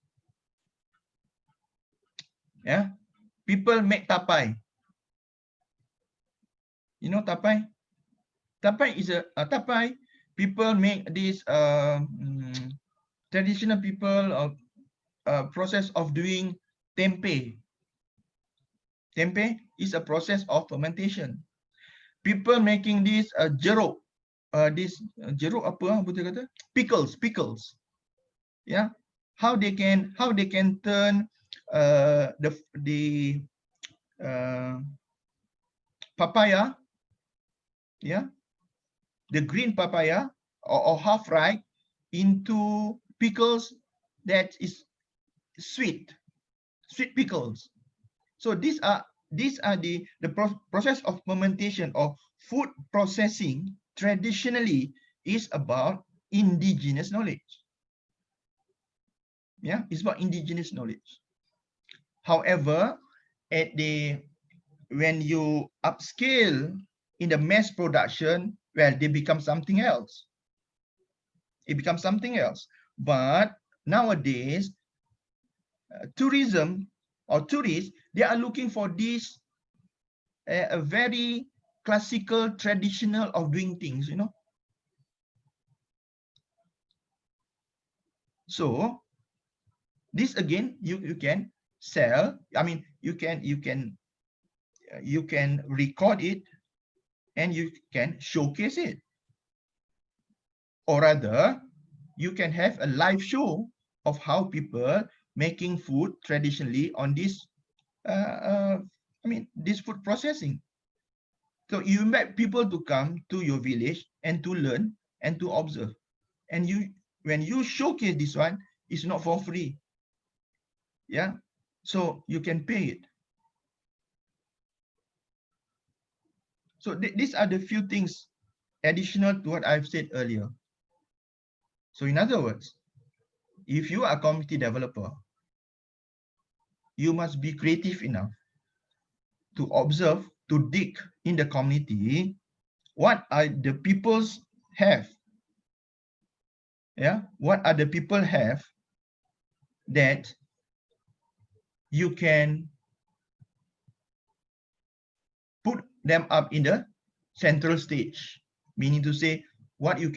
Yeah, people make tapai. You know tapai? Tapai is a tapai. People make this traditional people of process of doing tempeh. Tempeh is a process of fermentation. People making this jeruk. This jeruk apa betul kata? Pickles. Yeah, how they can turn the papaya, yeah, the green papaya or half ripe into pickles that is sweet pickles. So these are the process of fermentation or food processing traditionally is about indigenous knowledge. Yeah, it's about indigenous knowledge. However, when you upscale in the mass production, well, they become something else. It becomes something else. But nowadays, tourism or tourists, they are looking for this a very classical, traditional of doing things, you know. So this again, you can sell. I mean, you can record it and you can showcase it, or rather, you can have a live show of how people making food traditionally on this. I mean, this food processing. So you invite people to come to your village and to learn and to observe. And when you showcase this one, it's not for free. Yeah. So you can pay it. So these are the few things additional to what I've said earlier. So in other words, if you are a community developer, you must be creative enough to observe, to dig in the community, what are the people's have. Yeah, what are the people have that you can put them up in the central stage, meaning to say what you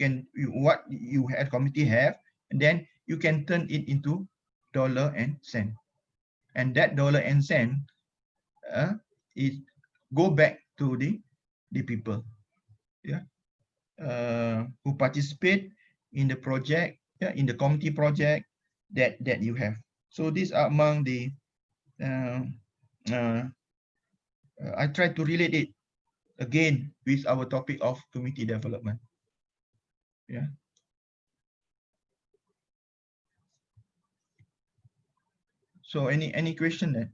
had community have, and then you can turn it into dollar and cent, and that dollar and cent is go back to the people, yeah, who participate in the project, yeah, in the community project that you have. So these are among the I try to relate it again with our topic of community development. Yeah. So any question then?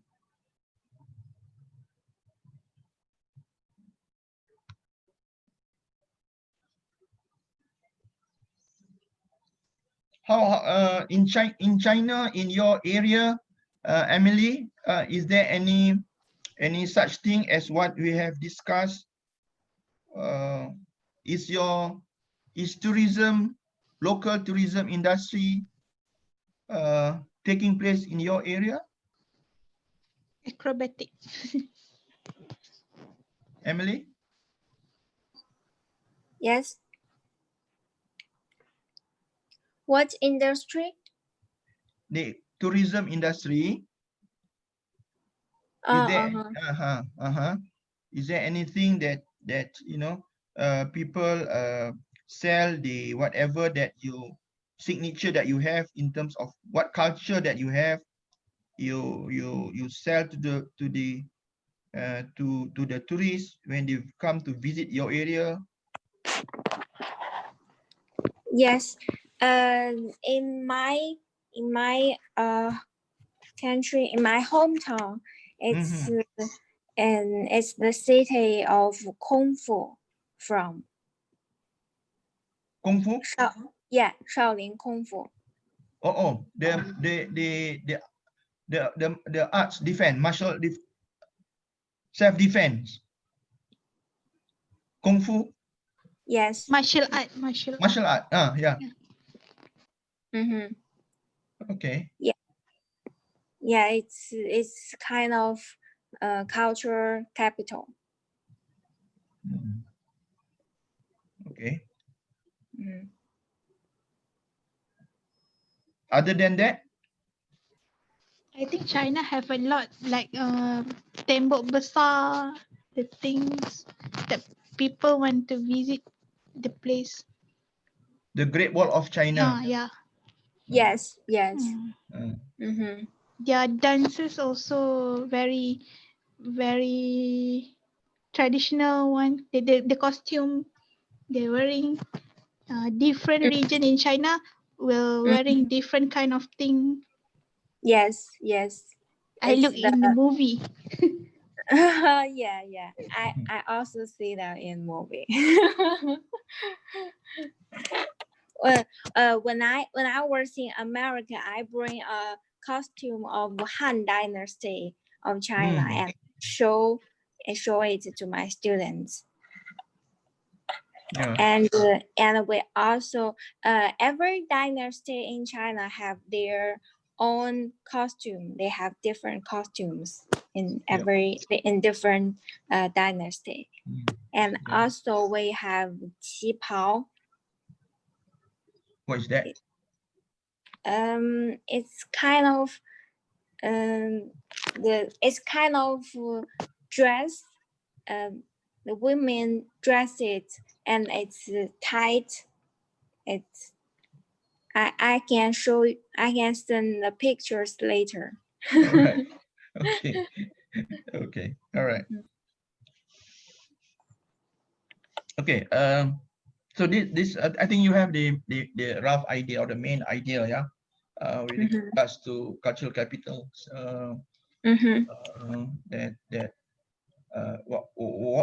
How in China, in your area, Emily, is there any such thing as what we have discussed? Is tourism, local tourism industry taking place in your area, Acrobatic. Emily? Yes. What industry? The tourism industry. Is there is there anything that you know people sell the whatever that you signature that you have in terms of what culture that you have, you sell to the to the tourists when they come to visit your area? Yes. In my country, in my hometown, it's and it's the city of Kung Fu from. Kung Fu? Yeah, Shaolin Kung Fu. The arts defense, martial self-defense. Kung Fu? Yes. Martial art. Yeah. Okay. Yeah. Yeah, it's kind of culture capital. Okay. Other than that? I think China have a lot like tembok besar, the things that people want to visit the place. The Great Wall of China. Yeah. Yes. Yes. Their dances also very traditional one. The costume they're wearing, different region in China will wearing different kind of thing. Yes. I look in the movie. Yeah. I also see that in movie. When I was in America, I bring a costume of Han Dynasty of China and show it to my students. Yeah. And we also every dynasty in China have their own costume. They have different costumes in in different dynasty. And also we have qi pao. What is that? It's kind of dress. The women dress it, and it's tight. It's I can send the pictures later. All right. Okay. Okay. All right. Okay. So this I think you have the rough idea or the main idea, yeah, with regards to cultural capitals.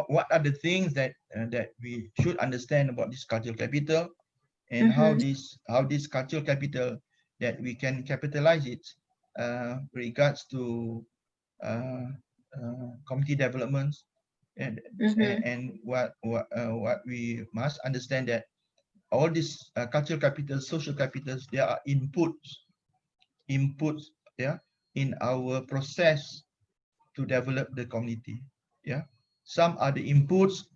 What are the things that that we should understand about this cultural capital, and how this cultural capital that we can capitalize it regards to community developments, and what we must understand that all these cultural capitals, social capitals, they are inputs, yeah, in our process to develop the community. Yeah, some are the inputs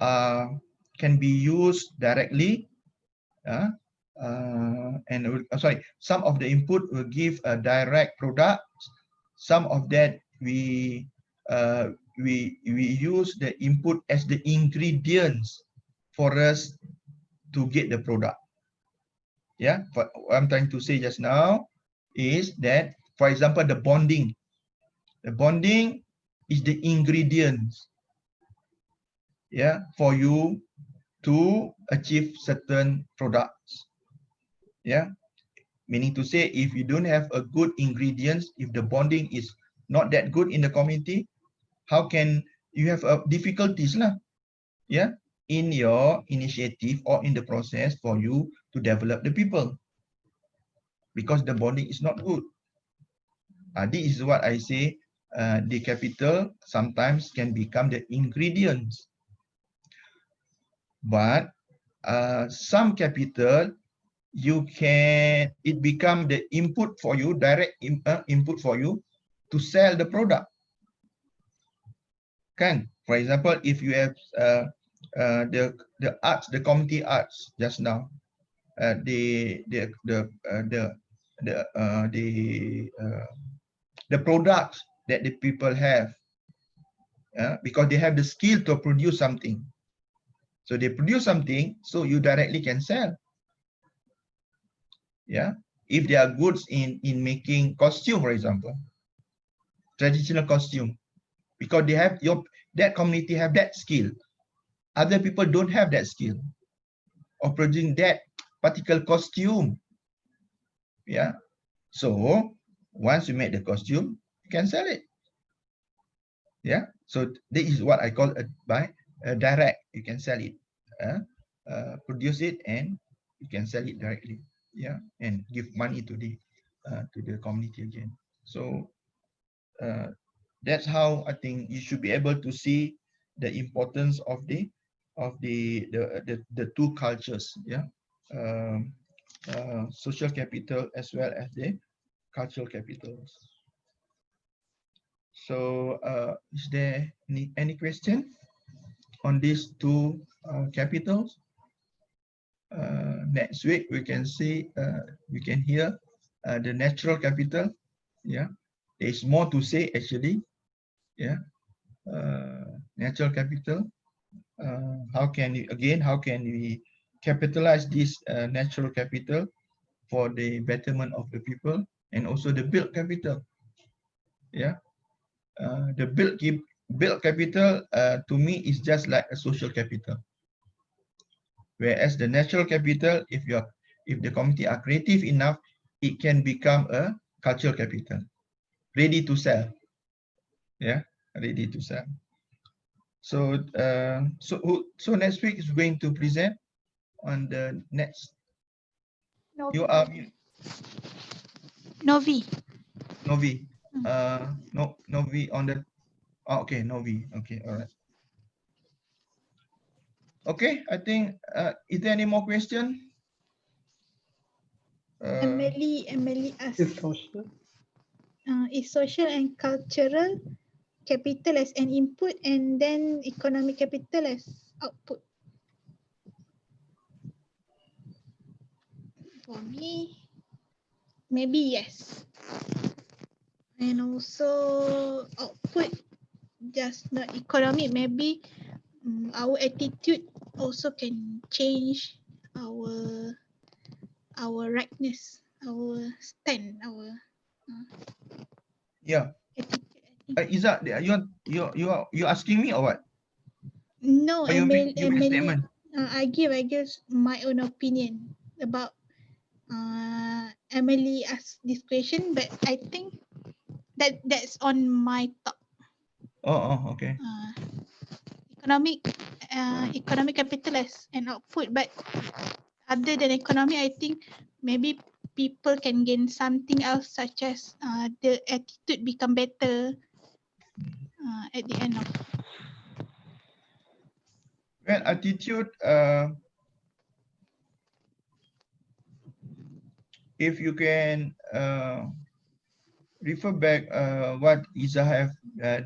can be used directly, some of the input will give a direct product. Some of that we use the input as the ingredients for us to get the product. Yeah, what I'm trying to say just now is that, for example, the bonding is the ingredients, yeah, for you to achieve certain products. Yeah, meaning to say, if you don't have a good ingredients, if the bonding is not that good in the community, how can you have difficulties lah? Yeah, in your initiative or in the process for you to develop the people, because the bonding is not good. This is what I say. The capital sometimes can become the ingredients, but some capital it become the input for you, direct input for you to sell the product. Can, for example, if you have the arts, the community arts just now, the products that the people have, because they have the skill to produce something. So they produce something, so you directly can sell. Yeah, if they are goods in making costume, for example, traditional costume, because they have that community have that skill. Other people don't have that skill of producing that particular costume. Yeah, so once you make the costume, you can sell it. Yeah, so this is what I call by direct. You can sell it, produce it, and you can sell it directly. Yeah, and give money to the community again. So that's how I think you should be able to see the importance of the two cultures. Yeah, social capital as well as the cultural capitals. So is there any question on these two capitals? Next week we can see, we can hear the natural capital. Yeah, there's more to say actually. Yeah, natural capital. How can we capitalize this natural capital for the betterment of the people, and also the built capital. Yeah, the built capital to me is just like a social capital. Whereas the natural capital, if the community are creative enough, it can become a cultural capital, ready to sell. Yeah, ready to sell. So so next week is going to present on the next. Novi. You are Novi. Novi. No, Novi on the. Oh, okay, Novi. Okay, all right. Okay, I think. Is there any more question? Emily Is asked, social? is social and cultural capital as an input and then economic capital as output? For me, maybe yes. And also output, just not economic. Maybe our attitude also can change our rightness, our stand, our Yeah. attitude. Iza, you asking me or what? No, Or you make a Emily, statement? I give my own opinion about Emily asked this question, but I think that's on my top. Oh, okay. Economic capital as an output, but other than economy, I think maybe people can gain something else, such as the attitude become better at the end of. Well, attitude. If you can refer back what Iza have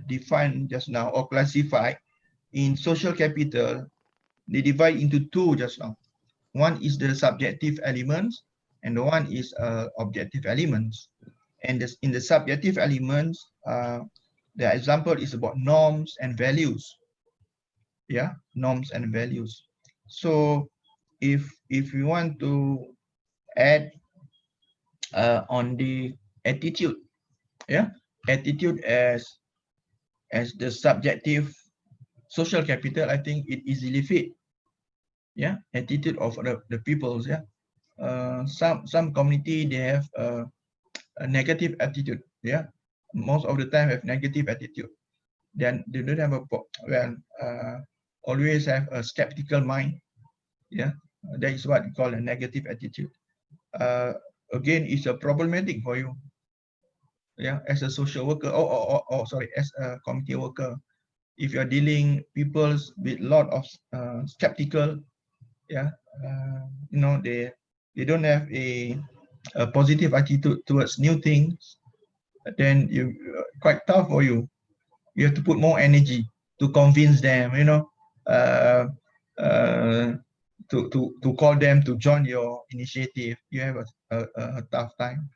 defined just now or classified in social capital, they divide into two just now. One is the subjective elements and the one is objective elements. And this, in the subjective elements, the example is about norms and values. Yeah, norms and values. So if we want to add on the attitude, yeah, attitude as the subjective social capital, I think it easily fit. Yeah, attitude of the peoples. Yeah, some community, they have a negative attitude. Yeah, most of the time have negative attitude. Then they don't have a always have a skeptical mind. Yeah, that is what we call a negative attitude. Again, it's a problematic for you. Yeah, as a social worker, sorry, as a community worker, if you're dealing peoples with a lot of skeptical, yeah, they don't have a positive attitude towards new things, then you quite tough for you. You have to put more energy to convince them, to call them to join your initiative. You have a tough time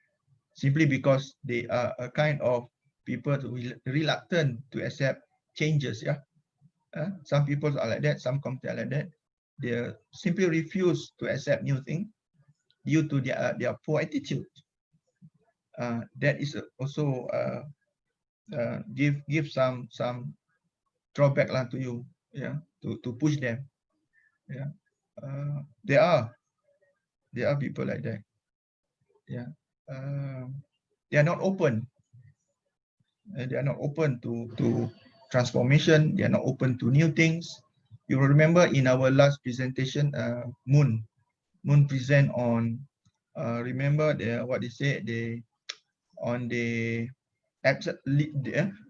simply because they are a kind of people reluctant to accept changes. Yeah, some people are like that. Some community are like that. They simply refuse to accept new things due to their poor attitude. That is also give some drawback lah to you. Yeah, to push them. Yeah, there are people like that. Yeah, they are not open. They are not open to transformation. They are not open to new things. You will remember in our last presentation, Moon present on. Remember what they said, on the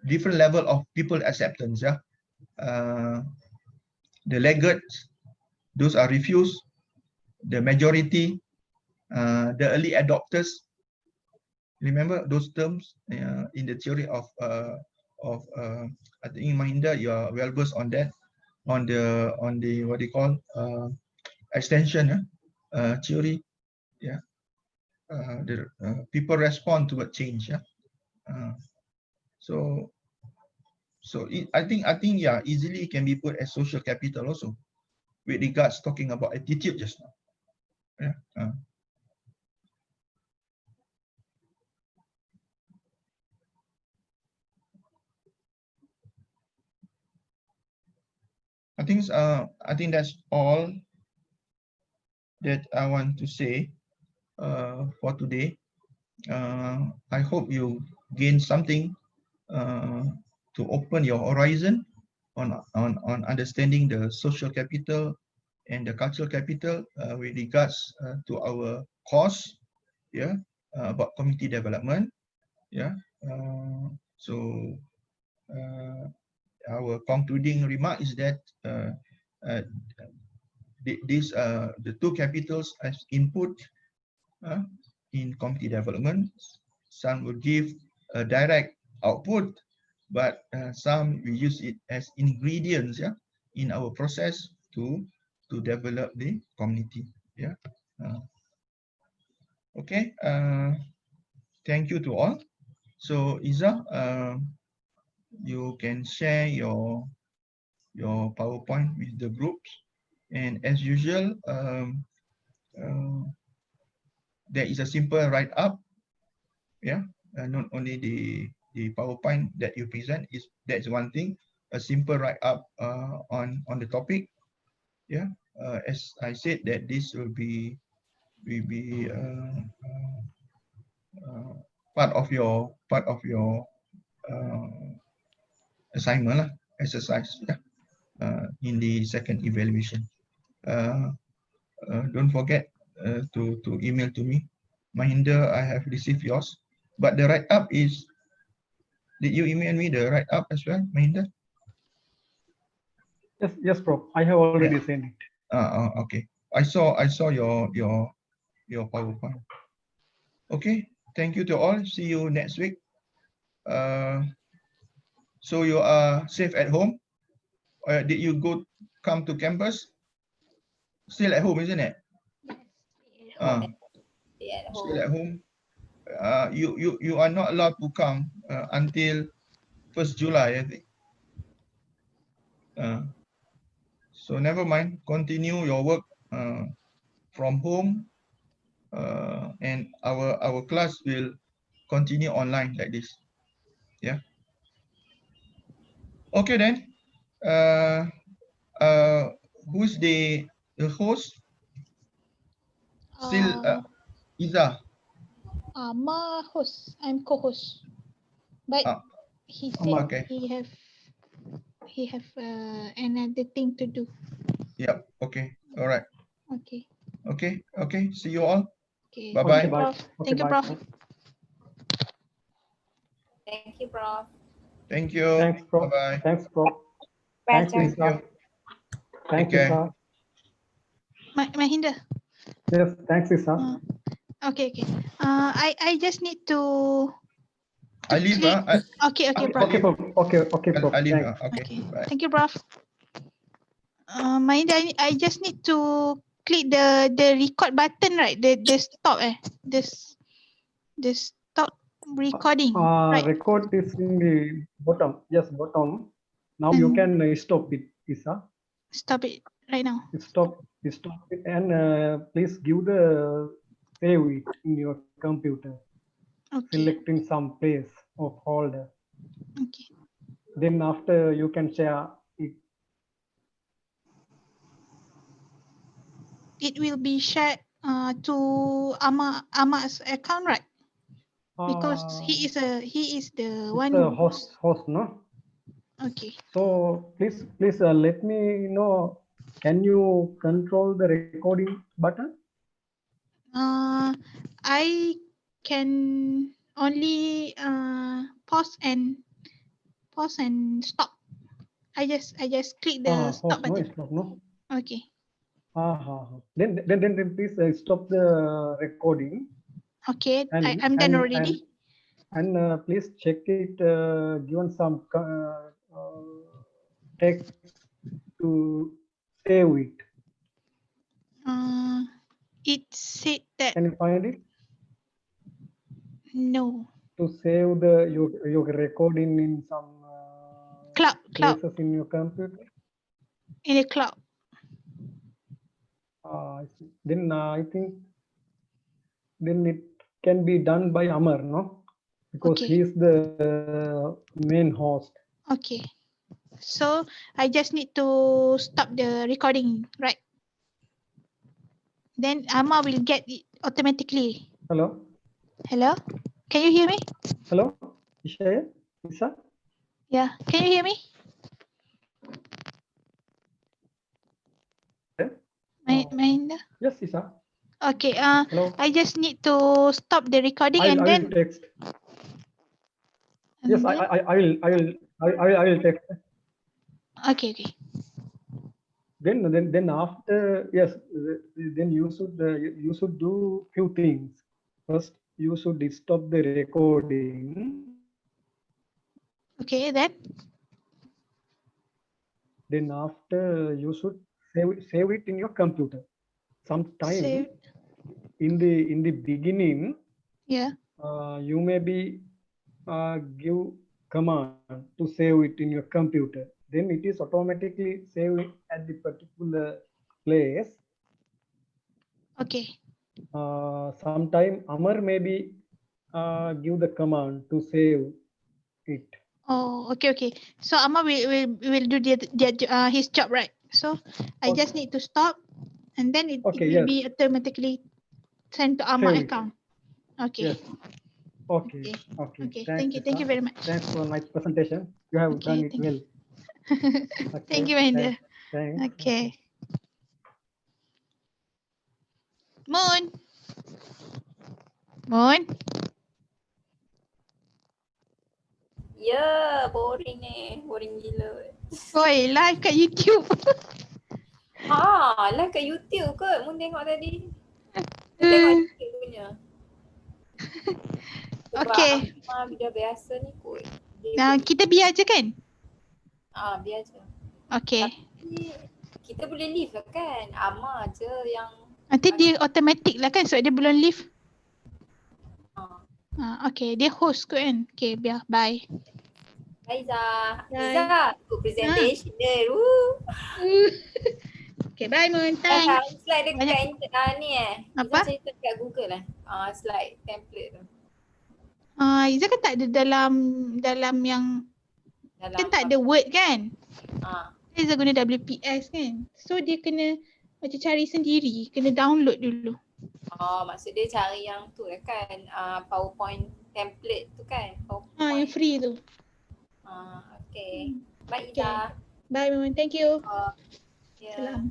different level of people acceptance. Yeah, the laggards, those are refused. The majority, the early adopters. Remember those terms in the theory of I think Mahinda, you are well versed on that, on the what they call extension theory. Yeah, the people respond to a change. Yeah, so I think yeah, easily can be put as social capital also, with regards talking about attitude just now. Yeah. I think that's all that I want to say for today. I hope you gain something to open your horizon on understanding the social capital and the cultural capital with regards to our course, yeah, about community development. Yeah. So our concluding remark is that the two capitals as input in community development. Some will give a direct output, but some we use it as ingredients, yeah, in our process to develop the community. Yeah. Okay. Thank you to all. So Iza, you can share your PowerPoint with the groups, and as usual, there is a simple write up. Yeah, not only the PowerPoint that you present is that's one thing. A simple write up on the topic. Yeah, as I said that this will be part of your assignment lah, exercise, yeah, in the second evaluation. Don't forget to email to me. Mahinda, I have received yours, but the write up is. Did you email me the write up as well, Mahinda? Yes, Prof. I have already sent it. Okay. I saw your PowerPoint. Okay. Thank you to all. See you next week. So you are safe at home. Did you come to campus? Still at home, isn't it? Still at home. You are not allowed to come until 1st July, I think. So never mind. Continue your work from home, and our class will continue online like this. Yeah. Okay then. Who's the host? Still Iza. Ma host. I'm co-host. But he said okay. he have another thing to do. Yep. Okay. All right. Okay. Okay. Okay. See you all. Okay. Bye-bye. Thank you, Prof. Thank you, Prof. Thank you. Thanks, Prof. Bye-bye. Thanks, Prof. Thank Thanks, Isa. Thank you, sir. Mahinda. Yes, thanks, Isa. Okay. I just need to. I leave. Okay, Prof. Okay, Prof. I leave. Thanks. Okay. Bye. Thank you, Prof. Mahinda, I just need to click the record button, right? The stop, the stop recording. Right. Record is in the bottom. Yes, bottom. Now you can stop it, Isa. Stop it right now. Stop it, and please give the save it in your computer. Okay. Selecting some place of folder. Okay. Then after you can share it. It will be shared to Ama's account, right? Because he is the one. The host, no? Okay. So please let me know. Can you control the recording button? I can only pause and stop. I just click the stop button. No. Okay. Then please stop the recording. Okay, I'm done already. And please check it. Given some text to save it. It said that. Can you find it? No. To save your recording in some cloud places in your computer. In a cloud. Then I think then it can be done by Amar, no? Because he is the main host. Okay. So I just need to stop the recording, right? Then Amar will get it automatically. Hello? Hello? Can you hear me? Hello? Isa? Yeah. Can you hear me? Mahinda? Yes, Isa. Okay. Hello? I just need to stop the recording and then text. And Yes, then, I will text. okay. Then after, yes, then you should do few things. First, you should stop the recording. Okay, then. Then after, you should save it in your computer. Sometime Save. in the beginning, Yeah. you maybe give command to save it in your computer. Then it is automatically saved at the particular place. Okay. Sometime Amar maybe give the command to save it. Oh, okay. So Amma will do his job, right? So I Okay. just need to stop, and then it Okay, will yes. be automatically sent to Amma Save it. account. Okay. Yes. Okay. Okay. Thanks, Thank Lisa. you very much. Thanks for nice presentation. You have Okay, done it thank well. you. Okay. Thank you, Mahinda. Thanks. Okay. Moon. Ya, boring boring gila. Oi, live kat YouTube. Live kat YouTube kot Mun tengok tadi. Mun tengok YouTube punya. Sebab Okay. Amma dah biasa ni kot. Nah, kita biar je kan? Biar je. Okay. Tapi kita boleh leave lah kan. Amma je yang Nanti dia automatic lah kan sebab dia belum live. Ah. Okay, dia host kot kan? Okay, biar. Bye. Hai Izzah. Bye. Izzah, good presentation dia. Woo. Okay, bye Moon. Thanks. Slide dia Banyak- kat ni Apa? Izzah cerita kat Google slide template tu. Izzah kan tak ada dalam yang kan tak ada word kan? Izzah guna WPS kan? So dia kena macam cari sendiri, kena download dulu. Maksud dia cari yang tu lah kan, PowerPoint template tu kan. Yang free tu. Okay. Bye Okay. Izzah. Bye Moon. Thank you. Yeah. Salam.